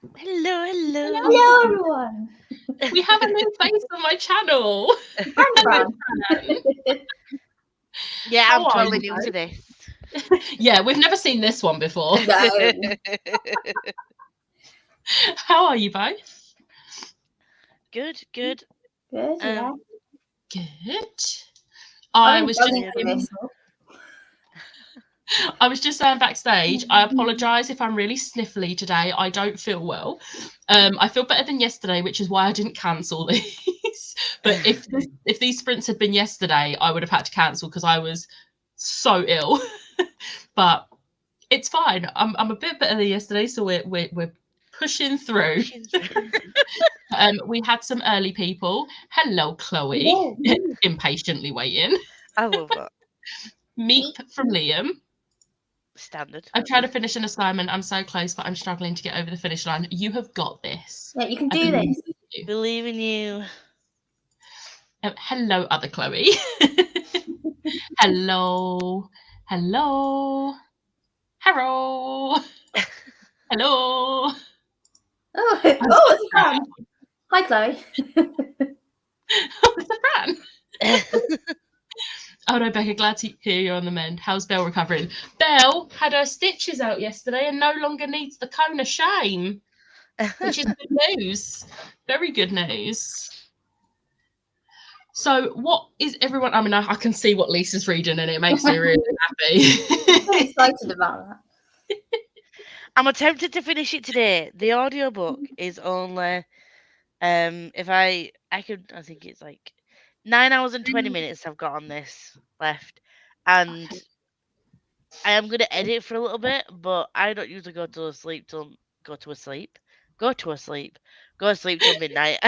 Hello. Hello, everyone. We have a new face on my channel. I'm Fran. Yeah, How I'm are totally you new to both? this. Yeah, we've never seen this one before. No. How are you both? Good. Good, yeah. Good. I'm I was just buzzing for this. saying backstage, I apologise if I'm really sniffly today. I don't feel well. I feel better than yesterday, which is why I didn't cancel these. But if these sprints had been yesterday, I would have had to cancel because I was so ill. But it's fine. I'm a bit better than yesterday, so we're pushing through. We had some early people. Hello, Chloe. Hello. Impatiently waiting. I love that. Meep from Liam. Standard. I'm trying to finish an assignment. I'm so close, but I'm struggling to get over the finish line. You have got this. Yeah, you can I do believe this. in you. Believe in you. Hello, other Chloe. Hello. Hello. Hello. Hello. Oh, it's a Fran. Hi, Chloe. It's a Fran. Oh no, Becca, glad to hear you're on the mend. How's Belle recovering? Belle had her stitches out yesterday and no longer needs the cone of shame, which is good news. Very good news. So what is everyone, I mean, I can see what Lisa's reading and it makes me really happy. I'm excited about that. I'm attempted to finish it today. The audiobook is only I think it's like 9 hours and 20 minutes I've got on this left. And I am gonna edit for a little bit, but I don't usually go to sleep till midnight.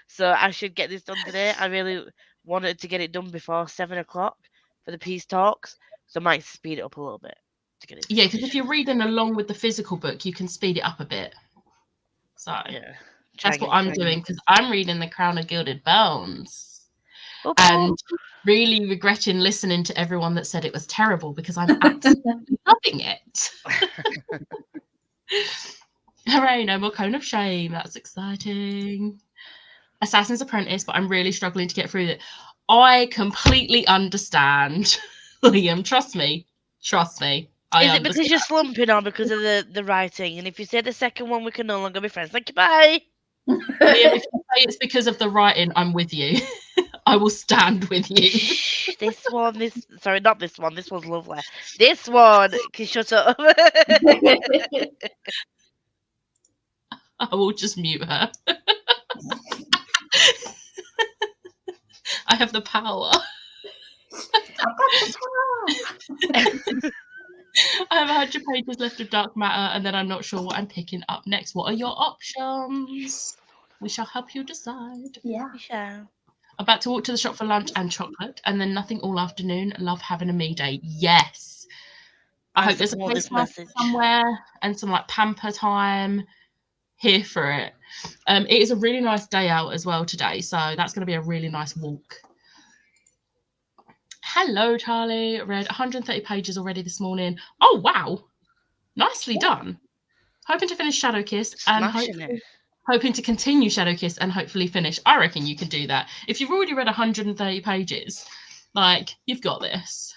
So I should get this done today. I really wanted to get it done before 7 o'clock for the peace talks, so I might speed it up a little bit to get it. Yeah, because if you're reading along with the physical book, you can speed it up a bit. So Yeah, that's what I'm doing because I'm reading The Crown of Gilded Bones. Boop, And boop. really regretting listening to everyone that said it was terrible because I'm absolutely loving it. Hooray, no more cone of shame. That's exciting. Assassin's Apprentice, but I'm really struggling to get through it. I completely understand, Liam. Trust me. Is it because you're slumping or because of the writing? And if you say the second one, we can no longer be friends. Thank you, bye. Liam, if you say it's because of the writing, I'm with you. I will stand with you. Shh, sorry, not this one. This one's lovely. This one can shut up. I will just mute her. I have the power. I have 100 pages left of Dark Matter, and then I'm not sure what I'm picking up next. What are your options? We shall help you decide. Yeah. We shall. About to walk to the shop for lunch and chocolate, and then nothing all afternoon. Love having a me day. Yes. I hope there's a place somewhere and some like pamper time. Here for it. It is a really nice day out as well today, so that's going to be a really nice walk. Hello, Charlie. Read 130 pages already this morning. Oh, wow. Nicely done. Hoping to finish Shadowkiss and hoping to continue Shadowkiss and hopefully finish. I reckon you can do that. If you've already read 130 pages, like, you've got this.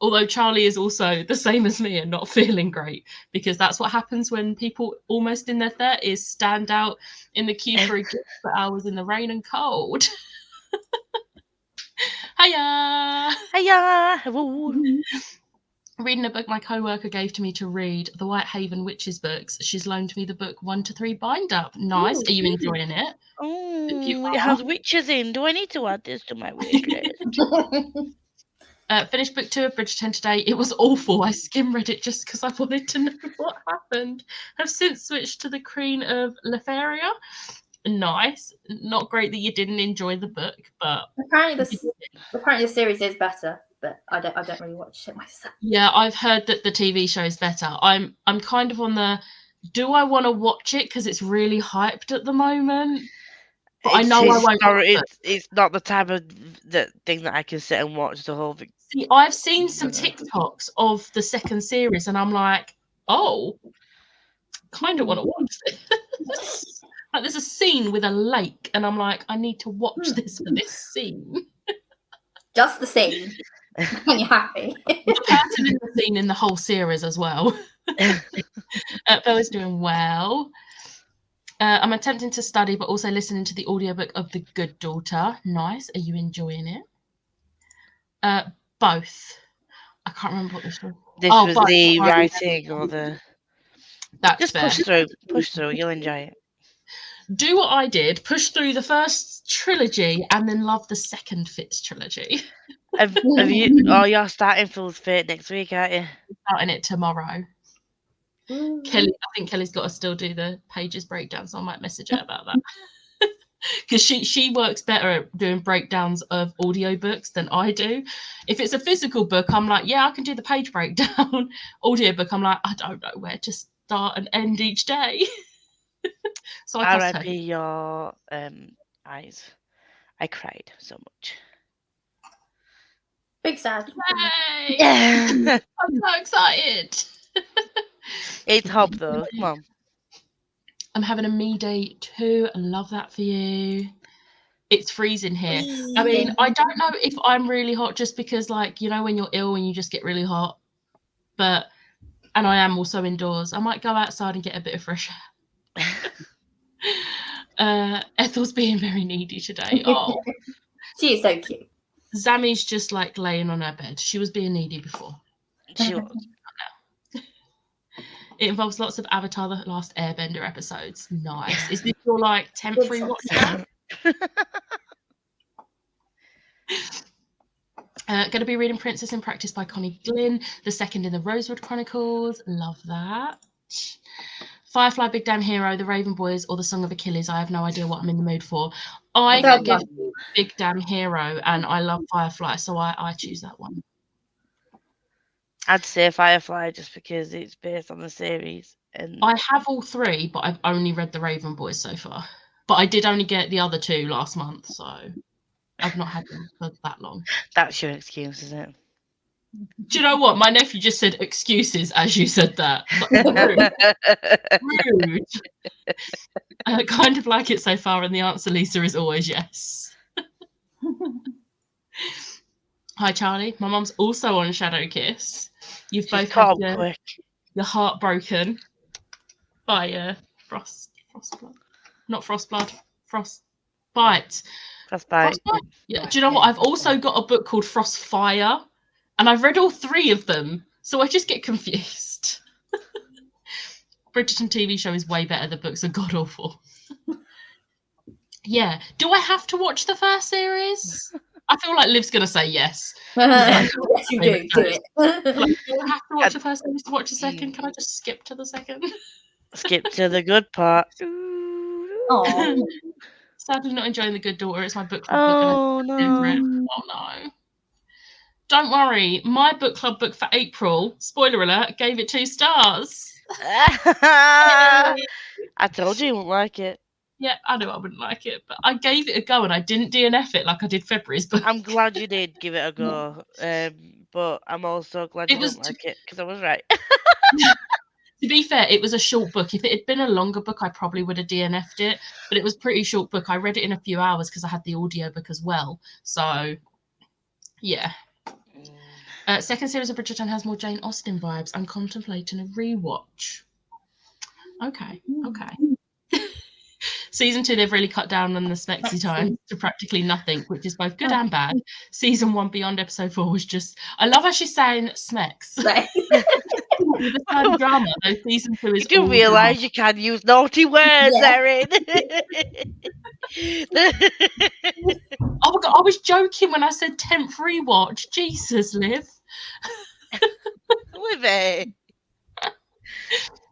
Although Charlie is also the same as me and not feeling great, because that's what happens when people almost in their 30s stand out in the queue for a gift for hours in the rain and cold. Hiya! Hiya! Reading a book my co-worker gave to me to read, the Whitehaven Witches books. She's loaned me the book 1 to 3 bind up. Nice. Are you enjoying it? It has witches in. Do I need to add this to my wish list? Finished book 2 of Bridgerton today. It was awful. I skim read it just because I wanted to know what happened. Have since switched to the Queen of Lefaria. Nice. Not great that you didn't enjoy the book, but apparently the series is better, but I don't really watch it myself. Yeah, I've heard that the TV show is better. I'm kind of on the, do I want to watch it because it's really hyped at the moment? But I know I won't. It's not the type of thing that I can sit and watch the whole thing. See, I've seen some TikToks of the second series, and I'm like, oh, kind of want to watch this. Like, there's a scene with a lake, and I'm like, I need to watch this for this scene. Just the scene. And you're happy. The person in the scene in the whole series as well. Bella's doing well. I'm attempting to study, but also listening to the audiobook of The Good Daughter. Nice. Are you enjoying it? Both. I can't remember what this was. This was both. the writing or the... That's Just fair. push through, you'll enjoy it. Do what I did, push through the first trilogy and then love the second Fitz trilogy. Have you? Oh, you're starting Fool's Fate next week, aren't you? Starting it tomorrow. Kelly, I think Kelly's got to still do the pages breakdown, so I might message her about that. Because she works better at doing breakdowns of audiobooks than I do. If it's a physical book, I'm like, yeah, I can do the page breakdown. Audiobook, I'm like, I don't know where to start and end each day. So I trust her. R.I.P. your eyes. I cried so much. Big sad. Yay! Yeah. I'm so excited. It's Hob though. Come on. I'm having a me day too. I love that for you. It's freezing here. I mean, I don't know if I'm really hot just because, like, you know, when you're ill and you just get really hot. And I am also indoors. I might go outside and get a bit of fresh air. Ethel's being very needy today. Oh, She is so cute. Zami's just like laying on her bed. She was being needy before. She was. It involves lots of Avatar: The Last Airbender episodes. Nice. Is this your like 10th rewatch? Going to be reading Princess in Practice by Connie Glynn, the second in the Rosewood Chronicles. Love that. Firefly, Big Damn Hero, The Raven Boys, or The Song of Achilles. I have no idea what I'm in the mood for. I get Big Damn Hero, and I love Firefly, so I choose that one. I'd say Firefly just because it's based on the series. And I have all three, but I've only read The Raven Boys so far. But I did only get the other two last month, so I've not had them for that long. That's your excuse, isn't it? Do you know what? My nephew just said excuses as you said that. Rude. I kind of like it so far, and the answer, Lisa, is always yes. Hi, Charlie. My mum's also on Shadow Kiss. You've both had your heart broken by Frostbite. Not Frostblood. Frostbite. Frostbite. Yeah. Do you know what? I've also got a book called Frostfire, and I've read all three of them, so I just get confused. Bridgerton TV show is way better. The books are god awful. Yeah. Do I have to watch the first series? I feel like Liv's going to say yes. Yes, you do. Do it. Like, do I have to watch the first series to watch the second? Can I just skip to the second? Skip to the good part. Oh. Sadly not enjoying The Good Daughter. It's my book club Oh, book. no. Oh, no. Don't worry. My book club book for April, spoiler alert, gave it 2 stars. I told you wouldn't like it. Yeah, I knew I wouldn't like it, but I gave it a go and I didn't DNF it like I did February's book. I'm glad you did give it a go, but I'm also glad you didn't like it because I was right. To be fair, it was a short book. If it had been a longer book, I probably would have DNF'd it, but it was a pretty short book. I read it in a few hours because I had the audiobook as well. So, yeah. Second series of Bridgerton has more Jane Austen vibes. I'm contemplating a rewatch. Okay. Season 2, they've really cut down on the smexy time to practically nothing, which is both good and bad. Season 1 beyond episode 4 was just... I love how she's saying smex. With the kind of drama, though season 2 is... You do realise you can use naughty words, Erin. Oh my God, I was joking when I said 10th rewatch. Jesus, Liv. Livy.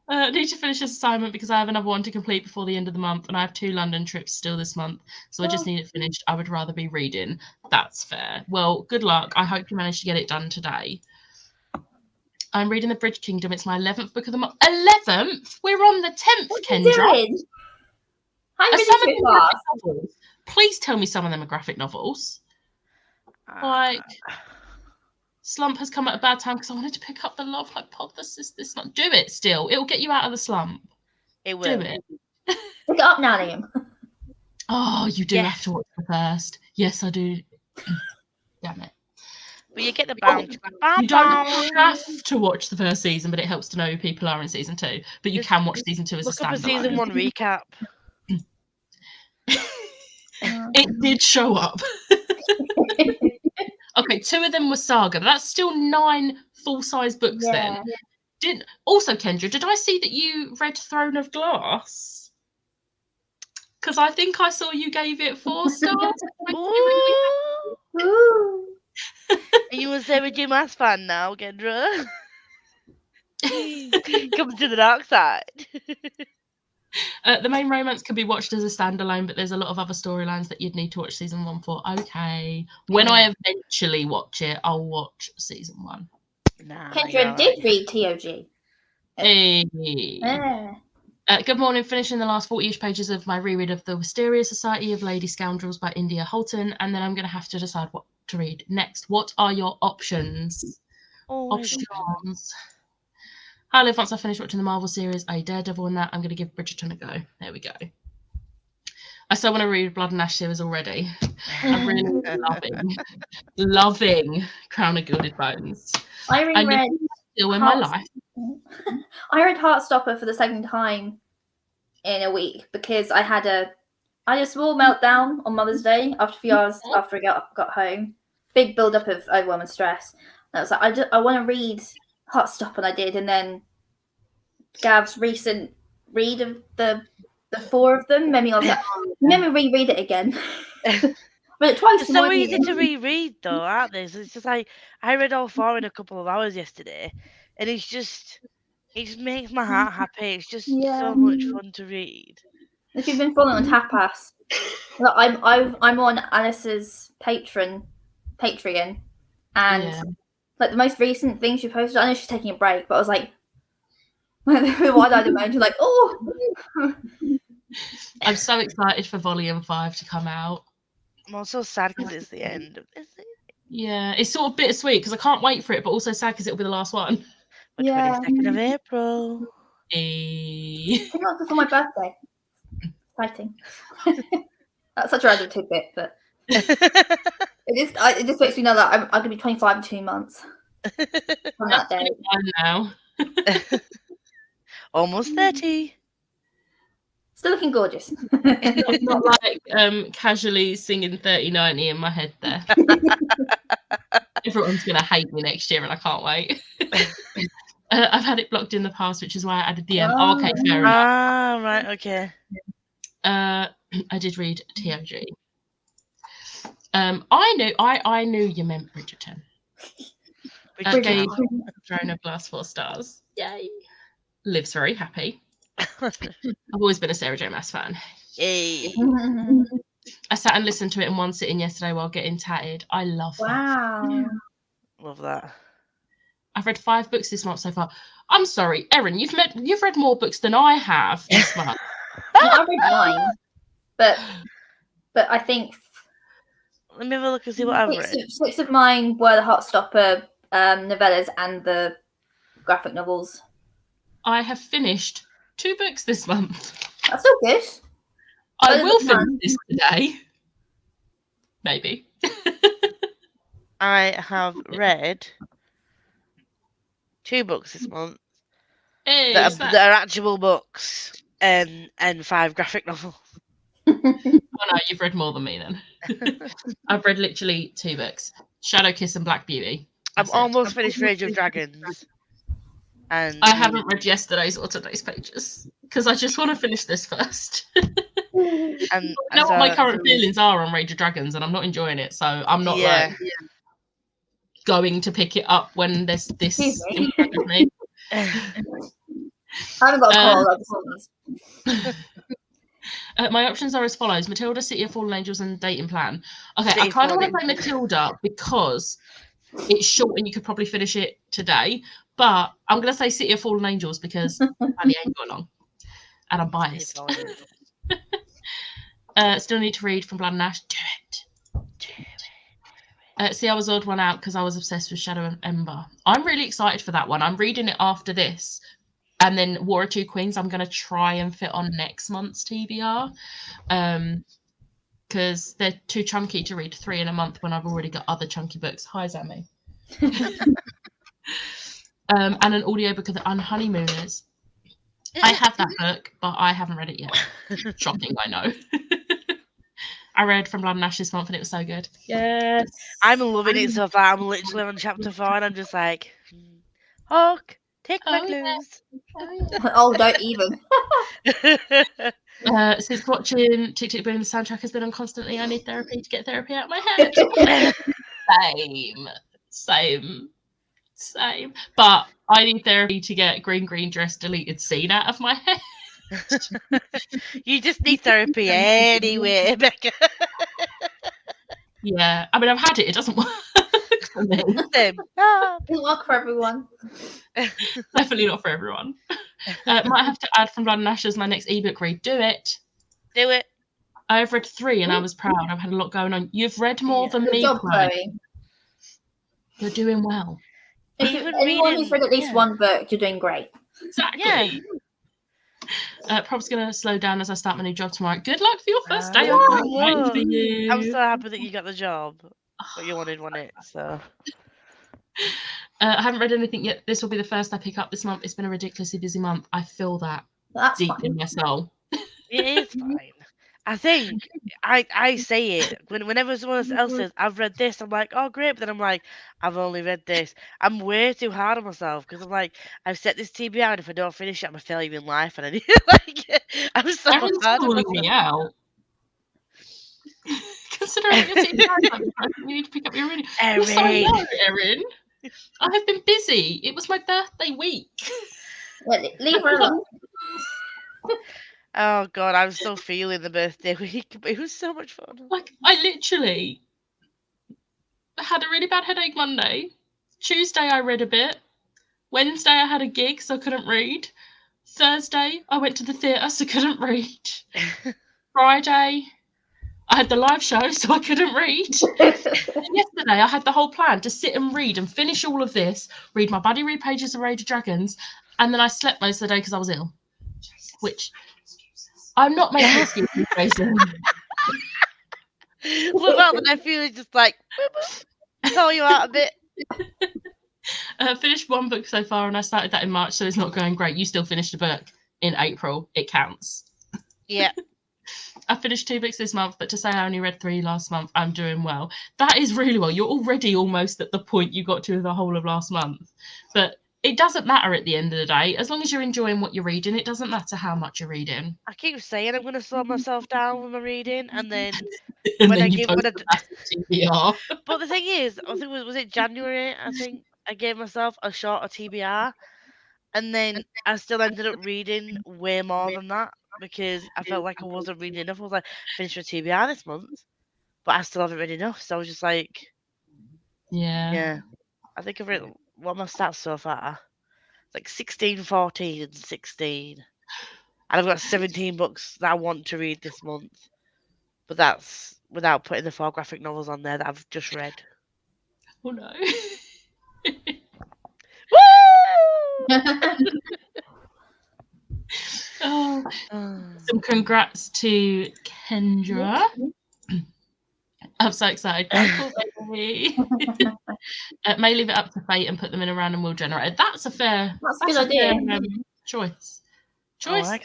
I need to finish this assignment because I have another one to complete before the end of the month, and I have 2 London trips still this month, so I just need it finished. I would rather be reading. That's fair. Well, good luck. I hope you manage to get it done today. I'm reading The Bridge Kingdom. It's my 11th book of the month. 11th? We're on the 10th, Kendra. Please tell me some of them are graphic novels. Like... Slump has come at a bad time because I wanted to pick up the Love Hypothesis this month. Do it still. It'll get you out of the slump. It will. Do it. Pick it up now, Liam. Oh, you do Yes. have to watch the first. Yes, I do. Damn it. But you get the bounce. You don't have to watch the first season, but it helps to know who people are in season 2. But you Just can watch season 2 as a Look up a standalone. season 1 recap. It did show up. Okay, 2 of them were Saga. That's still 9 full-size books then. Also, Kendra, did I see that you read Throne of Glass? Because I think I saw you gave it 4 stars. Ooh. Are you a Sarah J. Maas fan now, Kendra? Come to the dark side. The main romance can be watched as a standalone, but there's a lot of other storylines that you'd need to watch season 1 for. Okay. When I eventually watch it, I'll watch season 1. Nah, Kendra did read TOG. Hey. Yeah. Good morning. Finishing the last 40-ish pages of my reread of The Wisteria Society of Lady Scoundrels by India Holton, and then I'm going to have to decide what to read next. What are your options? Options. Hi, Liv. Once I finish watching the Marvel series, A Daredevil and that, I'm going to give Bridgerton a go. There we go. I still want to read Blood and Ash series already. I'm really loving Crown of Gilded Bones. I read Still in my life. I read Heartstopper for the second time in a week because I had a small meltdown on Mother's Day after a few hours after I got home. Big build up of overwhelm and stress. And I was like, I want to read Heartstopper, and I did. And then Gav's recent read of the 4 of them made me like, let me reread it again. But it twice. It's so easy to reread, though, aren't they? So it's just like I read all 4 in a couple of hours yesterday, and it just makes my heart happy. It's just so much fun to read. If you've been following on Tapas, I'm on Alice's Patreon, and like the most recent thing she posted, I know she's taking a break, but I was like, wide-eyed emoji, like, oh. I'm so excited for Volume 5 to come out. I'm also sad because it's the end of this. Yeah, it's sort of bittersweet because I can't wait for it, but also sad because it'll be the last one. The 22nd of April. It's not for my birthday. Exciting. That's such a random tidbit, but it just makes me know that I'm going to be 25 in 2 months from that day. Now. Almost 30. Still looking gorgeous. It's not like casually singing 3090 in my head there. Everyone's going to hate me next year and I can't wait. I've had it blocked in the past, which is why I added the M. Oh, okay, fair enough. Ah, right, okay. I did read TOG. I knew you meant Bridgerton. Gave Throne of Glass 4 stars. Yay. Liv's very happy. I've always been a Sarah J. Maas fan. Yay. I sat and listened to it in one sitting yesterday while getting tatted. I love that. Wow. Love that. Oh, I've read 5 books this month so far. I'm sorry, Erin, you've read more books than I have this month. I read 9, but I think Let me have a look and see what I've read. 6 of mine were the Heartstopper novellas and the graphic novels. I have finished 2 books this month. That's still good. I will finish this today. Maybe. I have read 2 books this month Hey, that are actual books and 5 graphic novels. Oh no, you've read more than me then. I've read literally 2 books. Shadow Kiss and Black Beauty. I'm almost finished Rage of Dragons. And I haven't read yesterday's or today's pages because I just want to finish this first. I know what my current feelings are on Rage of Dragons and I'm not enjoying it, so I'm not going to pick it up when there's this in front of me. I haven't got a call. I just want these. My options are as follows: Matilda, City of Fallen Angels, and Dating Plan. Okay, I kind of want to play Matilda because it's short and you could probably finish it today. But I'm going to say City of Fallen Angels because Ali ain't got long. And I'm biased. Still need to read From Blood and Ash. Do it. See, I was odd one out because I was obsessed with Shadow and Ember. I'm really excited for that one. I'm reading it after this And then War of Two Queens, I'm going to try and fit on next month's TBR. Because they're too chunky to read 3 in a month when I've already got other chunky books. Hi, Zammy. And an audiobook of The Unhoneymooners. I have that book, but I haven't read it yet. Shocking, I know. I read From Blood and Ash this month, and it was so good. Yes. I'm loving it so far. I'm literally on chapter 4, and I'm just like, Hawk, take my clues. Oh, don't even. Since watching Tick Tick Boom, the soundtrack has been on constantly. I need therapy to get therapy out of my head. Same. But I need therapy to get green dress deleted scene out of my head. You just need therapy anyway, Becca. Yeah, I mean, I've had it. It doesn't work for me. It doesn't work for everyone. Definitely not for everyone. Might have to add From Blood and Ash as my next ebook read. Do it. I've read 3 and I was proud. I've had a lot going on. You've read more than me, Chloe. You're doing well. If anyone who's read at least one book, you're doing great. Exactly. Prob's going to slow down as I start my new job tomorrow. Good luck for your first day. I'm so happy that you got the job. But you wanted it, so. I haven't read anything yet. This will be the first I pick up this month. It's been a ridiculously busy month. I feel that deep in my soul. It is fine. I think I say it whenever someone else says I've read this, I'm like, oh great, but then I'm like, I've only read this. I'm way too hard on myself because I'm like, I've set this TBR, and if I don't finish it, I'm a failure in life, and I need I'm so hard on myself. Me out. Considering your TBR, you need to pick up your reading. Erin. Sorry, no, Erin. I have been busy. It was my birthday week. Leave her alone. Oh God, I'm still feeling the birthday week, but it was so much fun. Like, I literally had a really bad headache Monday. Tuesday, I read a bit. Wednesday, I had a gig, so I couldn't read. Thursday, I went to the theatre, so I couldn't read. Friday, I had the live show, so I couldn't read. Yesterday, I had the whole plan to sit and read and finish all of this, read my buddy read pages of Rage of Dragons, and then I slept most of the day because I was ill. Which... I'm not making excuses, Jason. What about the nephew is just like, call you out a bit? Finished 1 book so far, and I started that in March, so it's not going great. You still finished a book in April. It counts. Yeah. I finished 2 books this month, but to say I only read 3 last month, I'm doing well. That is really well. You're already almost at the point you got to the whole of last month. But it doesn't matter at the end of the day. As long as you're enjoying what you're reading, it doesn't matter how much you're reading. I keep saying I'm going to slow myself down with my reading, and then and when then I give But the thing is, I think was it January? I think I gave myself a shorter TBR, and then I still ended up reading way more than that because I felt like I wasn't reading enough. I was like, finished my TBR this month, but I still haven't read enough. So I was just like, yeah. I think I've read what are my stats so far. It's like 16, 14, and 16. And I've got 17 books that I want to read this month. But that's without putting the 4 graphic novels on there that I've just read. Oh no. Some congrats to Kendra. I'm so excited. Cool, baby. May leave it up to fate and put them in a random wheel generator. That's a good idea. Choice. My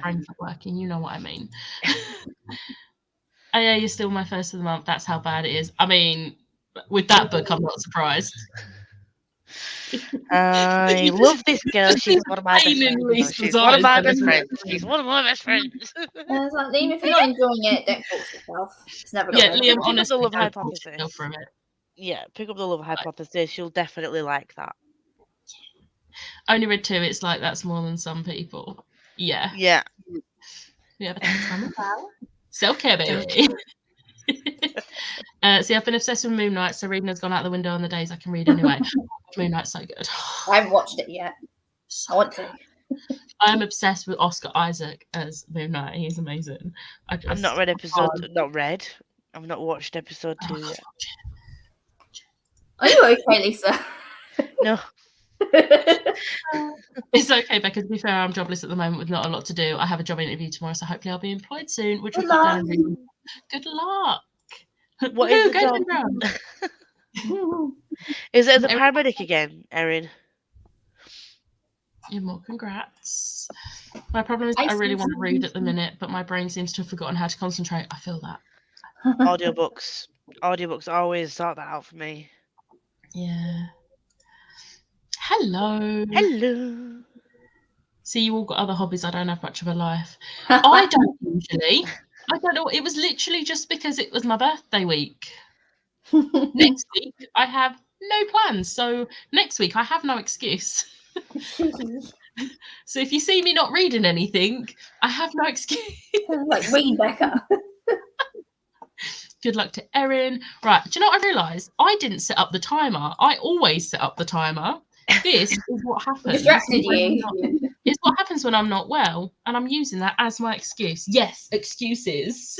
brain's not working. You know what I mean. Oh, yeah, you're still my first of the month. That's how bad it is. I mean, with that book, I'm not surprised. I love this girl. She's one of my best friends. She's one of my best friends. She's one of my best friends. It's like, Liam, if you're not enjoying it, don't force yourself. It's never Liam, pick up honestly, the Love Hypothesis. From it. Yeah, pick up the Love Hypothesis. You'll definitely like that. Only read 2. It's like that's more than some people. Yeah. Yeah. Yeah, but that's self-care, baby. See, I've been obsessed with Moon Knight, so reading has gone out the window on the days I can read anyway. Moon Knight's so good. I haven't watched it yet. I want to. I'm obsessed with Oscar Isaac as Moon Knight. He's amazing. I've not read. I've not watched episode 2 yet. Are you okay, Lisa? No. It's okay, Becca. To be fair, I'm jobless at the moment with not a lot to do. I have a job interview tomorrow, so hopefully I'll be employed soon, which will Good keep luck. going really. Good luck. What is Woohoo, the go job? Brown. Is it as a Every- paramedic again, Erin? Yeah, more congrats. My problem is I really want to read at the minute, but my brain seems to have forgotten how to concentrate. I feel that. Audiobooks. Audiobooks always sort that out for me. Yeah. Hello. Hello. See, you all got other hobbies. I don't have much of a life. I don't usually. I don't know. It was literally just because it was my birthday week. Next week, I have no plans. So next week, I have no excuse. So if you see me not reading anything, I have no excuse. Like read, Becca. Good luck to Erin. Right, do you know what I realised? I didn't set up the timer. I always set up the timer. This is what happens. Distracted you. It's what happens when I'm not well, and I'm using that as my excuse. Yes, excuses.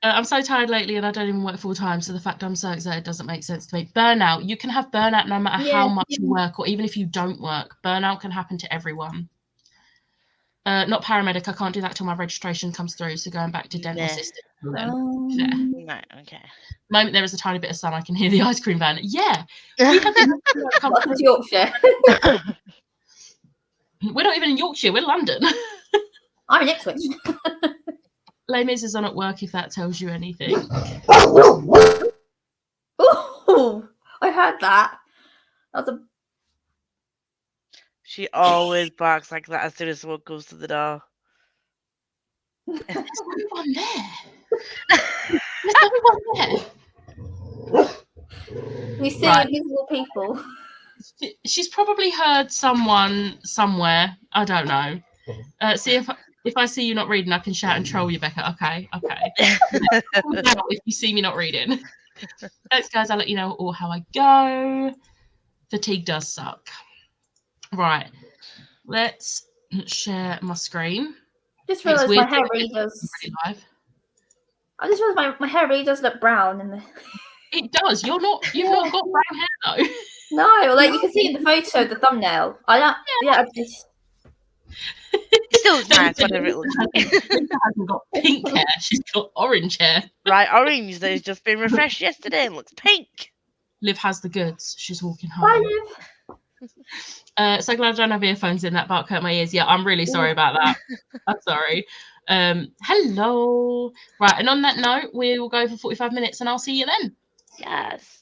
I'm so tired lately and I don't even work full time, so the fact I'm so excited doesn't make sense to me. Burnout. You can have burnout no matter how much you work, or even if you don't work. Burnout can happen to everyone. Not paramedic. I can't do that till my registration comes through, so going back to dental assistant. Right, okay. The moment there is a tiny bit of sun, I can hear the ice cream van. Yeah, we have been Welcome to Yorkshire. We're not even in Yorkshire, we're London. I'm in Ipswich. Les Mis is on at work, if that tells you anything. Ooh, I heard that. That was a She always barks like that as soon as someone goes to the door. There's everyone there. There's everyone there. We see Right. invisible people. She's probably heard someone somewhere. I don't know. See if I see you not reading, I can shout and troll you, Becca. Okay. If you see me not reading. Thanks, guys. I'll let you know all how I go. Fatigue does suck. Right. Let's share my screen. Just realised my hair really does. Live. I just realised my hair really does look brown in the. It does. You've not got brown hair though. No, like you can see in the photo, the thumbnail. I don't. Yeah, I just. It still looks nice, whatever it looks like. Lisa hasn't got pink hair. She's got orange hair. Right, orange. That has just been refreshed yesterday and looks pink. Liv has the goods. She's walking Bye, home. Liv. So glad I don't have earphones in. That bark hurt my ears. Yeah, I'm really sorry about that. I'm sorry. Hello. Right, and on that note, we will go for 45 minutes and I'll see you then. Yes.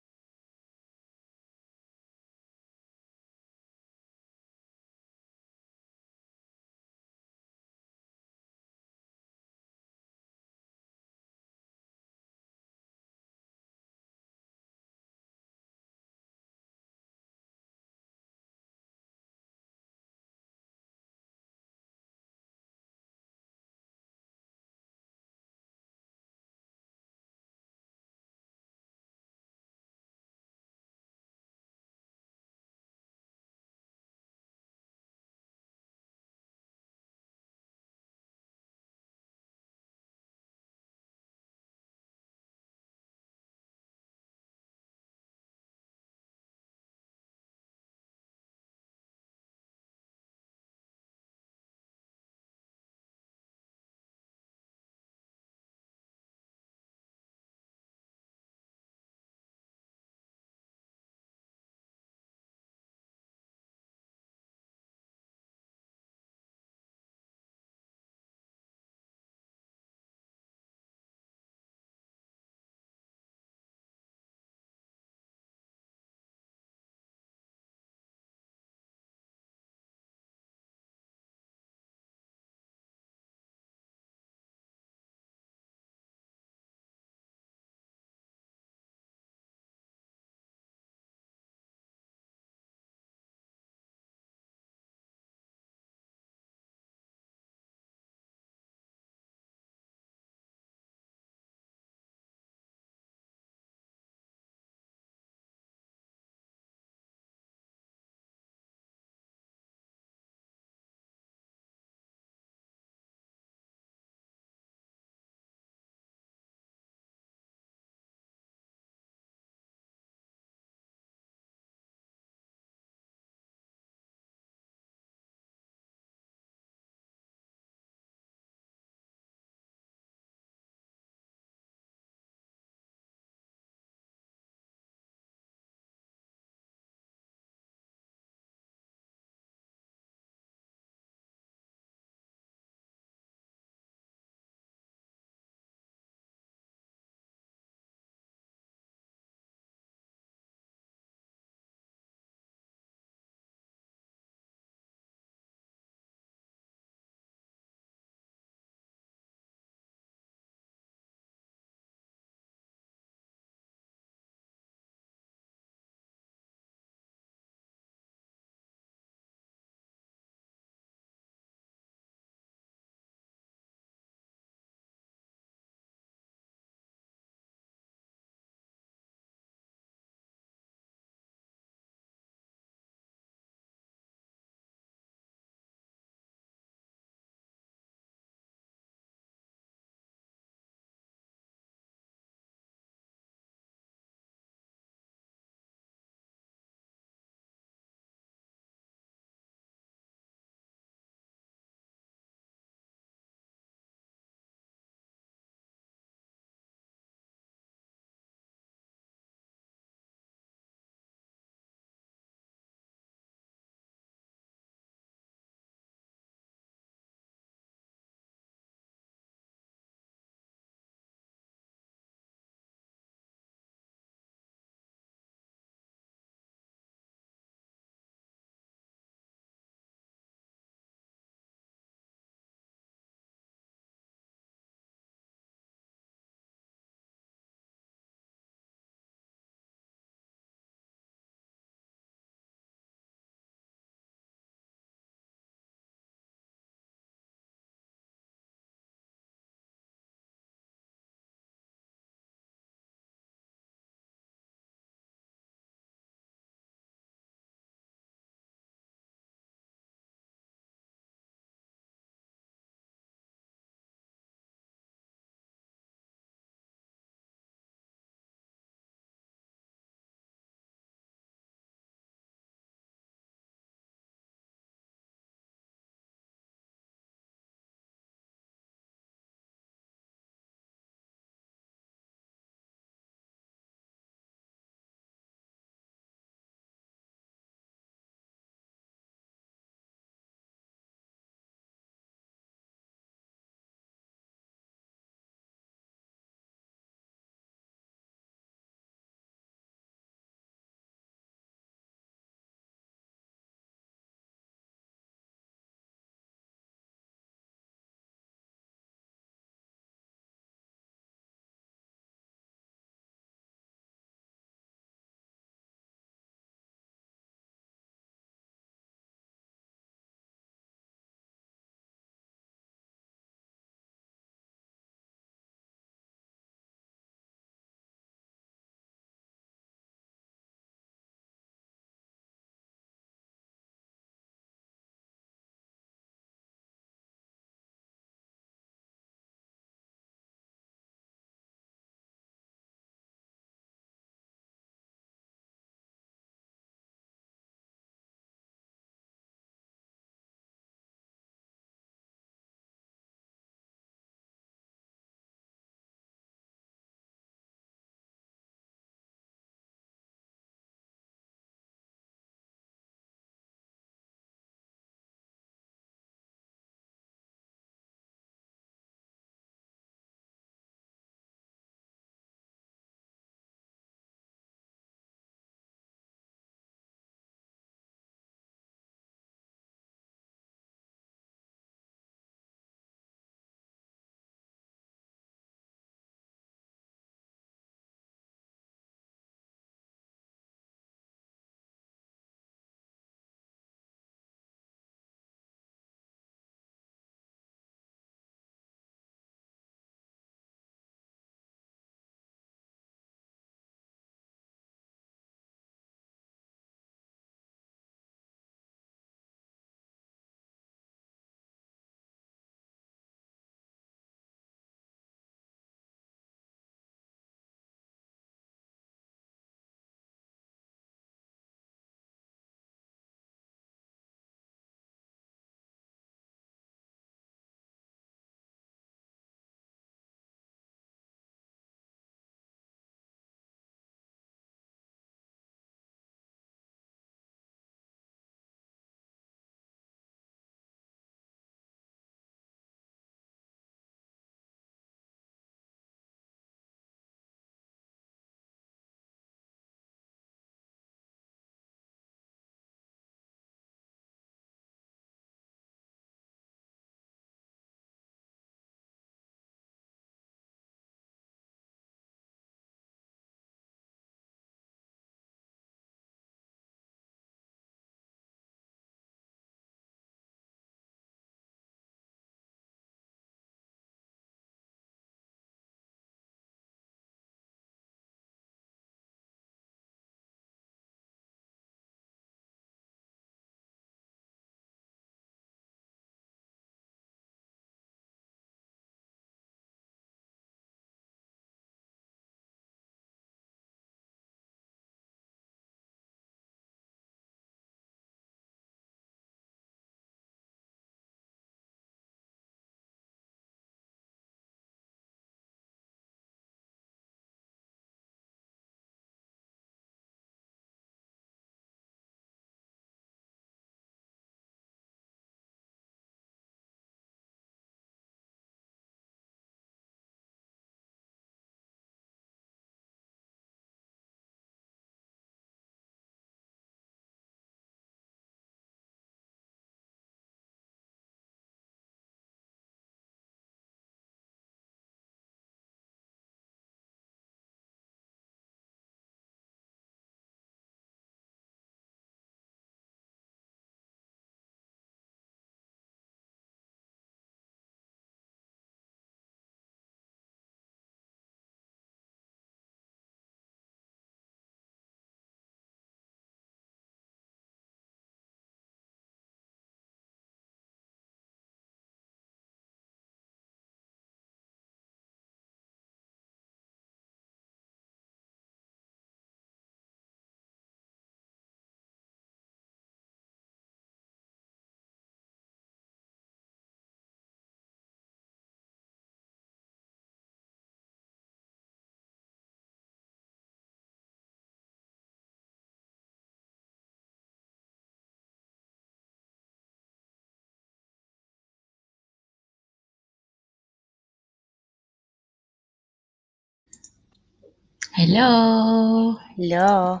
Hello. Hello.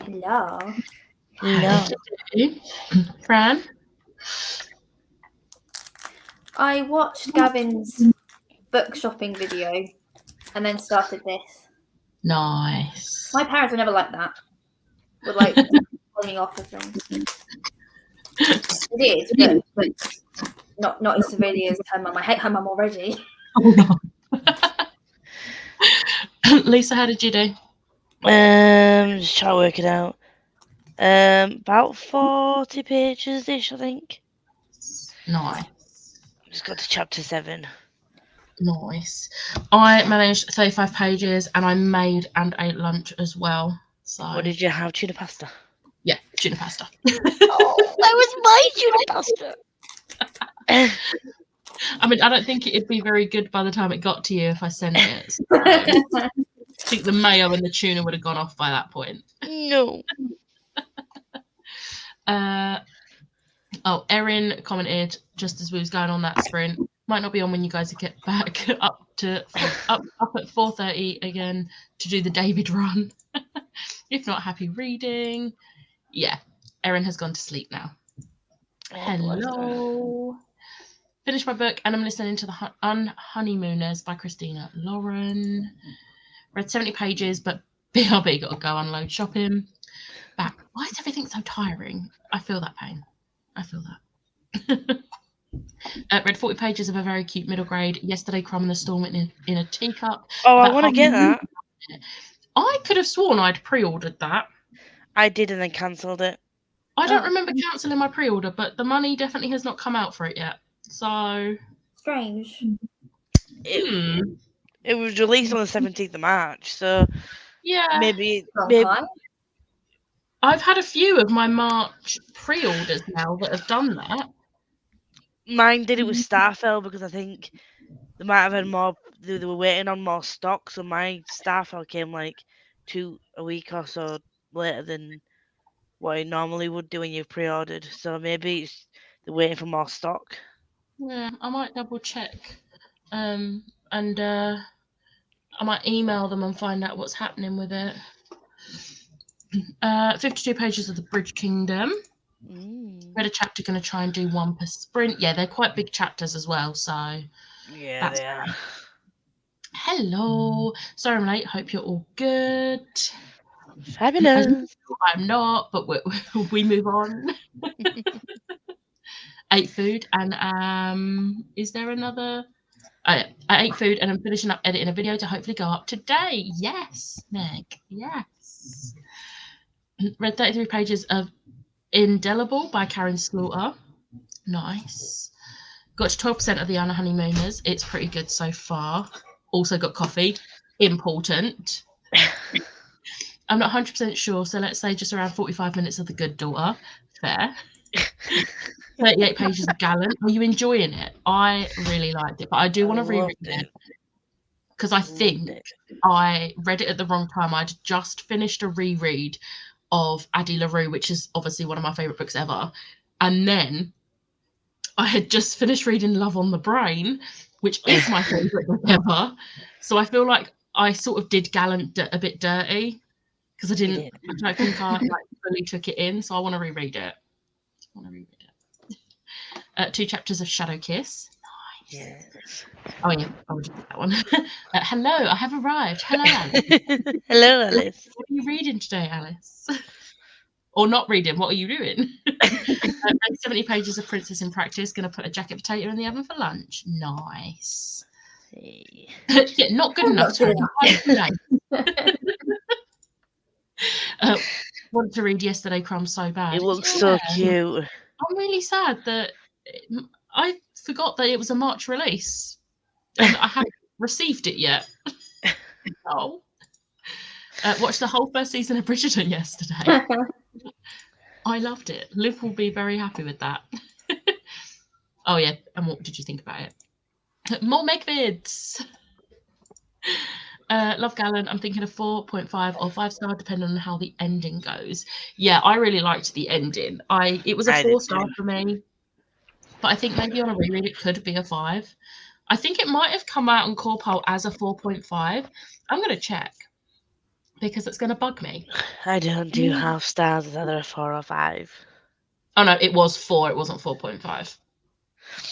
Hello. Hello. Fran? I watched Gavin's book shopping video and then started this. Nice. My parents were never like that. Would like pulling off of things. It is, but not as severely as her mum. I hate her mum already. Oh, no. Lisa, how did you do? Just try to work it out. About 40 pages ish, I think. Nice. Just got to chapter 7. Nice. I managed 35 pages and I made and ate lunch as well. So What did you have? Tuna pasta? yeah, tuna pasta. Oh, that was my tuna pasta. I mean, I don't think it'd be very good by the time it got to you if I sent it. So I think the mayo and the tuna would have gone off by that point. No. Erin commented just as we was going on that sprint. Might not be on when you guys get back up at 4:30 again to do the David run. If not, happy reading. Yeah, Erin has gone to sleep now. Hello. Finished my book and I'm listening to The Honeymooners by Christina Lauren. Read 70 pages, but BRB got to go unload shopping. Back. Why is everything so tiring? I feel that pain. I feel that. Read 40 pages of a very cute middle grade. Yesterday, Crumb and the Storm in a teacup. Oh, I want to get that. I could have sworn I'd pre-ordered that. I did and then cancelled it. I don't remember cancelling my pre-order, but the money definitely has not come out for it yet. So strange. It was released on the 17th of March, so yeah, maybe. I've had a few of my March pre-orders now that have done that. Mine did it with Starfell because I think they might have had more. They were waiting on more stock, so my Starfell came like a week or so later than what it normally would do when you've pre-ordered. So maybe they're waiting for more stock. Yeah, I might double check, and I might email them and find out what's happening with it. 52 pages of The Bridge Kingdom. Read a chapter, going to try and do one per sprint. Yeah, they're quite big chapters as well, so yeah, they are. Hello. Sorry I'm late. Hope you're all good. Fabulous. I'm not, but we move on. Ate food and is there another? I ate food and I'm finishing up editing a video to hopefully go up today. Yes, Meg. Yes. Read 33 pages of Indelible by Karen Slaughter. Nice. Got to 12% of the Honeymooners. It's pretty good so far. Also got coffee. Important. I'm not 100% sure, so let's say just around 45 minutes of The Good Daughter. Fair. 38 pages of Gallant. Are you enjoying it? I really liked it, but I do want to reread it because I think I read it at the wrong time. I'd just finished a reread of Addie LaRue, which is obviously one of my favourite books ever. And then I had just finished reading Love on the Brain, which is my favourite book ever. So I feel like I sort of did Gallant a bit dirty because I don't think I fully took it in. So I want to reread it. 2 chapters of Shadow Kiss. Nice. Yes. Oh yeah, I would do that one. Hello, I have arrived. Hello, Alice. Hello, Alice. What are you reading today, Alice? Or not reading? What are you doing? 70 pages of Princess in Practice. Going to put a jacket potato in the oven for lunch. Nice. Hey. Yeah, not good enough. Want to read Yesterday, Crumb so bad. It looks so cute. I'm really sad that I forgot that it was a March release and I haven't received it yet. Oh. Watched the whole first season of Bridgerton yesterday. I loved it. Liv will be very happy with that. Oh yeah, and what did you think about it? More Megvids. Love Gallant. I'm thinking of 4.5 or 5-star, depending on how the ending goes. Yeah, I really liked the ending. It was a 4-star for me, but I think maybe on a reread it could be a 5. I think it might have come out on Corpal as a 4.5. I'm going to check. because it's going to bug me. I don't do half stars, it's either a 4 or 5. Oh no, it was 4. It wasn't 4.5.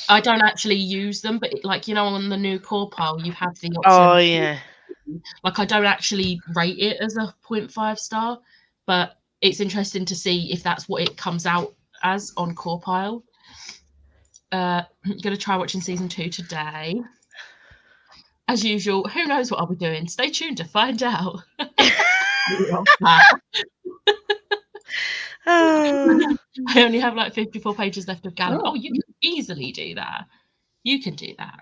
I don't actually use them, but like, you know, on the new core pile, you have the option. Oh yeah. Like, I don't actually rate it as a 0.5 star, but it's interesting to see if that's what it comes out as on core pile. I'm gonna try watching season 2 today. As usual, who knows what I'll be doing? Stay tuned to find out. I only have like 54 pages left of Gallon. Oh, you can easily do that. You can do that.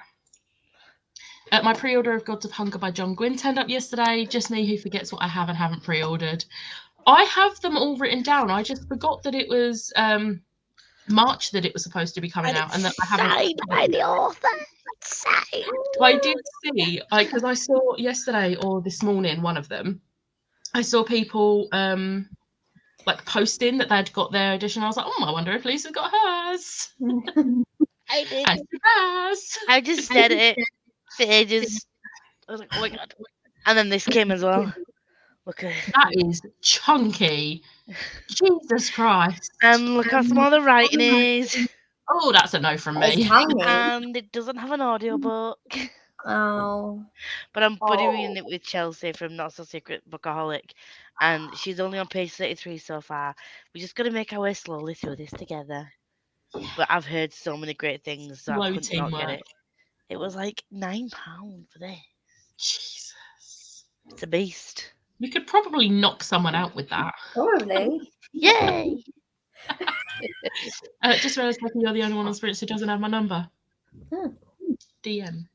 My pre-order of Gods of Hunger by John Gwynne turned up yesterday. Just me who forgets what I have and haven't pre-ordered. I have them all written down. I just forgot that it was March that it was supposed to be coming out, and that I haven't. Signed by the author. Signed. I did see, because I saw yesterday or this morning, one of them. I saw people like posting that they'd got their edition. I was like, oh, I wonder if Lisa got hers. I did. Hers. I just said it for ages. I was like, oh my god. And then this came as well. Look at that is chunky. Jesus Christ. And look how small the writing is. Oh, that's a no from me. And it doesn't have an audiobook. Oh. But I'm buddying it with Chelsea from Not So Secret Bookaholic. And she's only on page 33 so far. We just got to make our way slowly through this together. But I've heard so many great things, so I couldn't not get it. It was like £9 for this. Jesus. It's a beast. You could probably knock someone out with that. Probably. Yay! Just realised you're the only one on Sprints who doesn't have my number. DM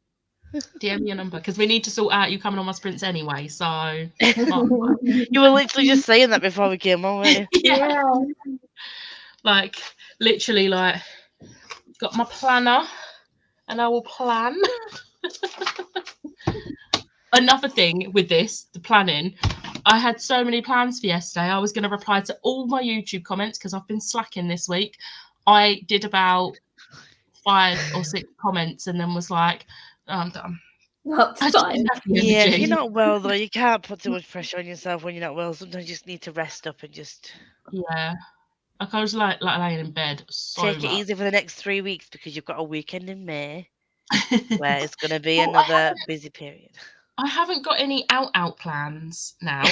your number, because we need to sort out you coming on my Sprints anyway, so you were literally just saying that before we came on, weren't you? Yeah. Like, literally, like, got my planner and I will plan. Another thing with this, the planning, I had so many plans for yesterday. I was going to reply to all my YouTube comments because I've been slacking this week. I did about 5 or 6 comments and then was like, oh, I'm done. That's fine. Yeah, you're not well though. You can't put too much pressure on yourself when you're not well. Sometimes you just need to rest up and just. Yeah. Like, I was like laying in bed take it easy for the next 3 weeks because you've got a weekend in May where it's going to be another busy period. I haven't got any out plans now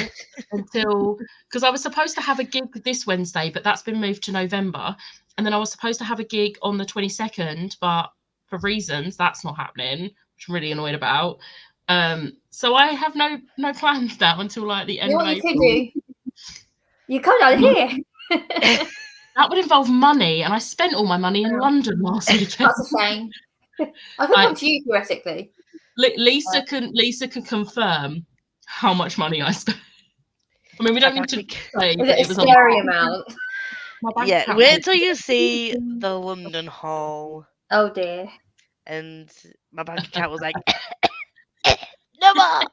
until, because I was supposed to have a gig this Wednesday, but that's been moved to November. And then I was supposed to have a gig on the 22nd, but for reasons that's not happening, which I'm really annoyed about. So I have no plans now until like the end of April. What you could do? You come down here. That would involve money, and I spent all my money in London last weekend. That's a shame. I could come to you theoretically. Lisa can confirm how much money I spent. I mean, we don't need to say it was a scary amount. Yeah, wait till you see the London haul. Oh dear. And my bank account was like, no more.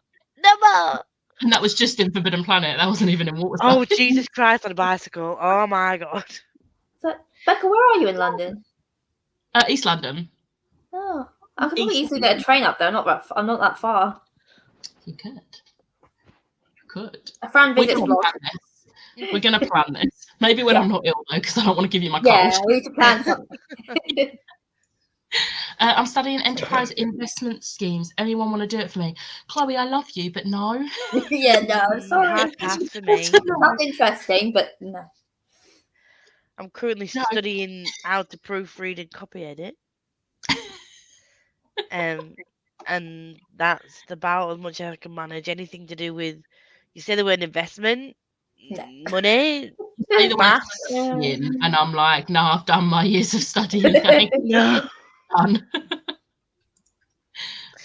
And that was just in Forbidden Planet. That wasn't even in Waterside. Oh, Jesus Christ, on a bicycle. Oh my God. So, Becca, where are you in London? East London. Oh. I could probably easily get a train up there. I'm not that far. You could. A friend visits vlog. We're going to plan this. Maybe when I'm not ill, though, because I don't want to give you my cold. Yeah, we need to plan something. I'm studying enterprise investment schemes. Anyone want to do it for me? Chloe, I love you, but no. Yeah, no, sorry. Pass for me. That's interesting, but no. I'm currently studying how to proofread and copy edit. And that's about as much as I can manage. Anything to do with, you say the word investment, money, maths. And I'm like, no, I've done my years of studying. No. Done.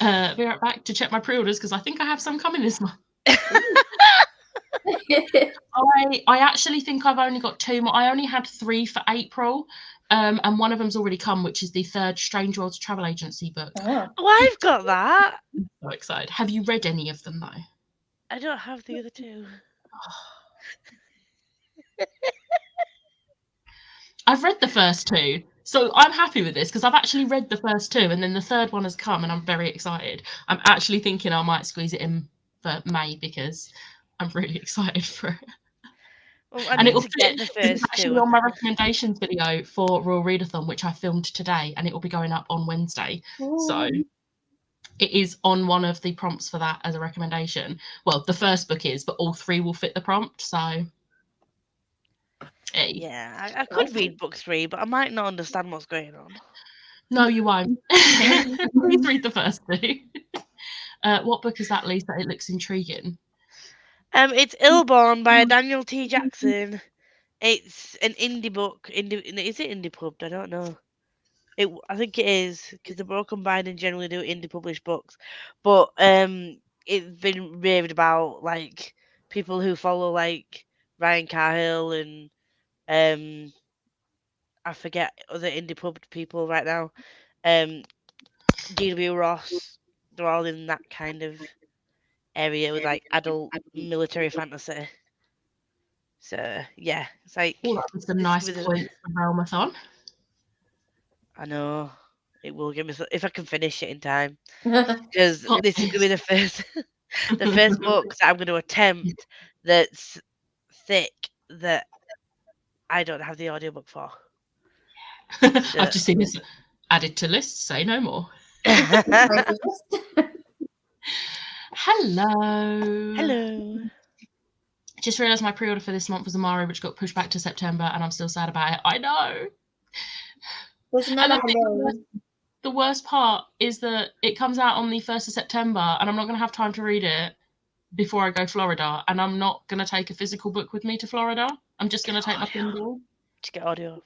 Be right back to check my pre-orders because I think I have some coming this month. I actually think I've only got 2 more. I only had 3 for April. And one of them's already come, which is the 3rd Strange Worlds travel agency book. Oh, I've got that. I'm so excited. Have you read any of them, though? I don't have the other 2. I've read the first 2, so I'm happy with this because I've actually read the first 2, and then the 3rd one has come, and I'm very excited. I'm actually thinking I might squeeze it in for May because I'm really excited for it. Well, I And need it'll to get the it's first actually two. on my recommendations video for Royal Readathon, which I filmed today, and it will be going up on Wednesday. So it is on one of the prompts for that as a recommendation. Well, the first book is, but all 3 will fit the prompt. So hey. Yeah, I could read book 3, but I might not understand what's going on. No, you won't. Please read the first 2. What book is that, Lisa? It looks intriguing. It's Illborn by Daniel T. Jackson. It's an indie book. Is it indie pubbed? I don't know. I think it is, because the Broken Binding generally do indie published books. But it's been raved about, like, people who follow, like, Ryan Cahill and I forget other indie pubbed people right now. G.W. Ross. They're all in that kind of area with, like, adult military fantasy. So yeah, it's like that was a nice point for Realmathon. I know it will give me if I can finish it in time, because this is gonna be the first book that I'm going to attempt that's thick that I don't have the audiobook for. I've just seen this added to list. Say no more. Hello. Just realised my pre-order for this month was Amari, which got pushed back to September, and I'm still sad about it. I know. The worst part is that it comes out on the 1st of September, and I'm not going to have time to read it before I go to Florida, and I'm not going to take a physical book with me to Florida. I'm just going to take my Kindle. To get audio.